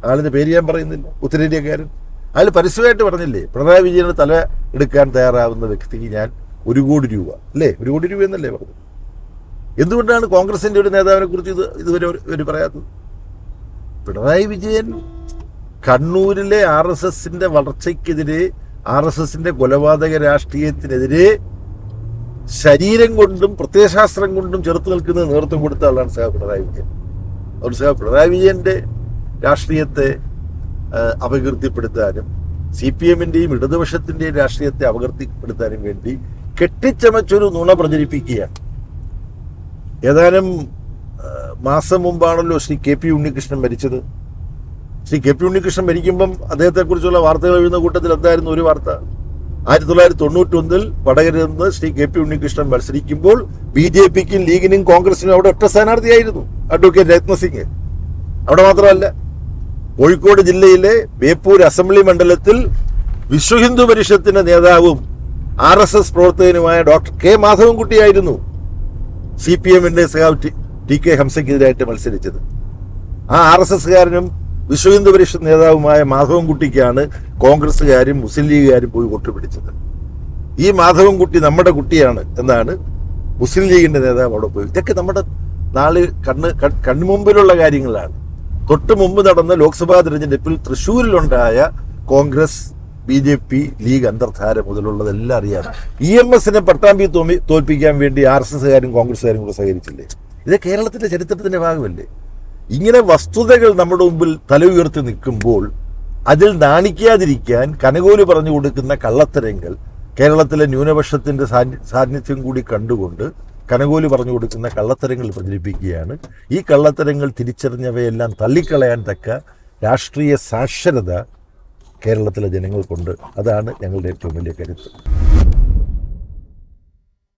ആളിന്റെ പേര് ഞാൻ പറയുന്നില്ല, ഉത്തരേന്ത്യക്കാരൻ. അയാൾ പരസ്യമായിട്ട് പറഞ്ഞില്ലേ, പിണറായി വിജയന്റെ തല എടുക്കാൻ തയ്യാറാവുന്ന വ്യക്തിക്ക് ഞാൻ 1 കോടി രൂപ, അല്ലേ 1 കോടി രൂപ എന്നല്ലേ പറഞ്ഞു? എന്തുകൊണ്ടാണ് കോൺഗ്രസിന്റെ ഒരു നേതാവിനെ കുറിച്ച് ഇതുവരെ ഒരു പറയാത്തത്? പിണറായി വിജയൻ കണ്ണൂരിലെ RSSന്റെ വളർച്ചയ്ക്കെതിരെ, RSSന്റെ കൊലപാതക രാഷ്ട്രീയത്തിനെതിരെ ശരീരം കൊണ്ടും പ്രത്യയശാസ്ത്രം കൊണ്ടും ചെറുത്ത് നിൽക്കുന്ന നേതൃത്വം കൊടുത്ത ആളാണ് പിണറായി വിജയൻ. അതുകൊണ്ട് പിണറായി വിജയന്റെ രാഷ്ട്രീയത്തെ അപകീർത്തിപ്പെടുത്താനും CPMന്റെയും ഇടതുപക്ഷത്തിന്റെയും രാഷ്ട്രീയത്തെ അപകീർത്തിപ്പെടുത്താനും വേണ്ടി കെട്ടിച്ചമച്ചൊരു നുണ പ്രചരിപ്പിക്കുകയാണ്. ഏതാനും മാസം മുമ്പാണല്ലോ ശ്രീ KP ഉണ്ണികൃഷ്ണൻ മരിച്ചത്. ശ്രീ KP ഉണ്ണികൃഷ്ണൻ മരിക്കുമ്പം അദ്ദേഹത്തെക്കുറിച്ചുള്ള വാർത്തകൾ എഴുതുന്ന കൂട്ടത്തിൽ എന്തായിരുന്നു ഒരു വാർത്ത? 1991 വടകരയിൽ നിന്ന് ശ്രീ KP ഉണ്ണികൃഷ്ണൻ മത്സരിക്കുമ്പോൾ BJPക്കും ലീഗിനും കോൺഗ്രസിനും അവിടെ ഒറ്റ സ്ഥാനാർത്ഥിയായിരുന്നു, അഡ്വക്കേറ്റ് രത്നസിംഗ്. അവിടെ മാത്രമല്ല, കോഴിക്കോട് ജില്ലയിലെ ബേപ്പൂർ അസംബ്ലി മണ്ഡലത്തിൽ വിശ്വഹിന്ദു പരിഷത്തിന്റെ നേതാവും RSS പ്രവർത്തകനുമായ ഡോക്ടർ K മാധവൻകുട്ടിയായിരുന്നു CPMന്റെ സഖാവ് TK ഹംസയ്ക്കെതിരായിട്ട് മത്സരിച്ചത്. ആ RSSകാരനും വിശ്വഹിന്ദു പരിഷത്ത് നേതാവുമായ മാധവൻകുട്ടിക്കാണ് കോൺഗ്രസ്സുകാരും മുസ്ലിം ലീഗുകാരും പോയി വോട്ട് പിടിച്ചത്. ഈ മാധവൻകുട്ടി നമ്മുടെ കുട്ടിയാണ് എന്നാണ് മുസ്ലിം ലീഗിന്റെ നേതാവ് അവിടെ പോയി. ഇതൊക്കെ നമ്മുടെ കൺമുമ്പിലുള്ള കാര്യങ്ങളാണ്. തൊട്ട് മുമ്പ് നടന്ന ലോക്സഭാ തെരഞ്ഞെടുപ്പിൽ തൃശ്ശൂരിലുണ്ടായ കോൺഗ്രസ് BJP ലീഗ് അന്തർധാര മുതലുള്ളതെല്ലാം അറിയാം. EMSനെ പട്ടാമ്പി തോൽപ്പിക്കാൻ വേണ്ടി RSSകാരും കോൺഗ്രസ്സുകാരും കൂടെ സഹകരിച്ചില്ലേ? ഇത് കേരളത്തിൻ്റെ ചരിത്രത്തിൻ്റെ ഭാഗമല്ലേ? ഇങ്ങനെ വസ്തുതകൾ നമ്മുടെ മുമ്പിൽ തല ഉയർത്തി നിൽക്കുമ്പോൾ അതിൽ നാണിക്കാതിരിക്കാൻ കനകോലി പറഞ്ഞു കൊടുക്കുന്ന കള്ളത്തരങ്ങൾ, കേരളത്തിലെ ന്യൂനപക്ഷത്തിൻ്റെ സാന്നിധ്യം കൂടി കണ്ടുകൊണ്ട് കനകോലി പറഞ്ഞു കൊടുക്കുന്ന കള്ളത്തരങ്ങൾ പ്രചരിപ്പിക്കുകയാണ്. ഈ കള്ളത്തരങ്ങൾ തിരിച്ചറിഞ്ഞവയെല്ലാം തള്ളിക്കളയാൻ തക്ക രാഷ്ട്രീയ സാക്ഷരത കേരളത്തിലെ ജനങ്ങൾക്കുണ്ട്. അതാണ് ഞങ്ങളുടെ ഏറ്റവും വലിയ കരുത്ത്.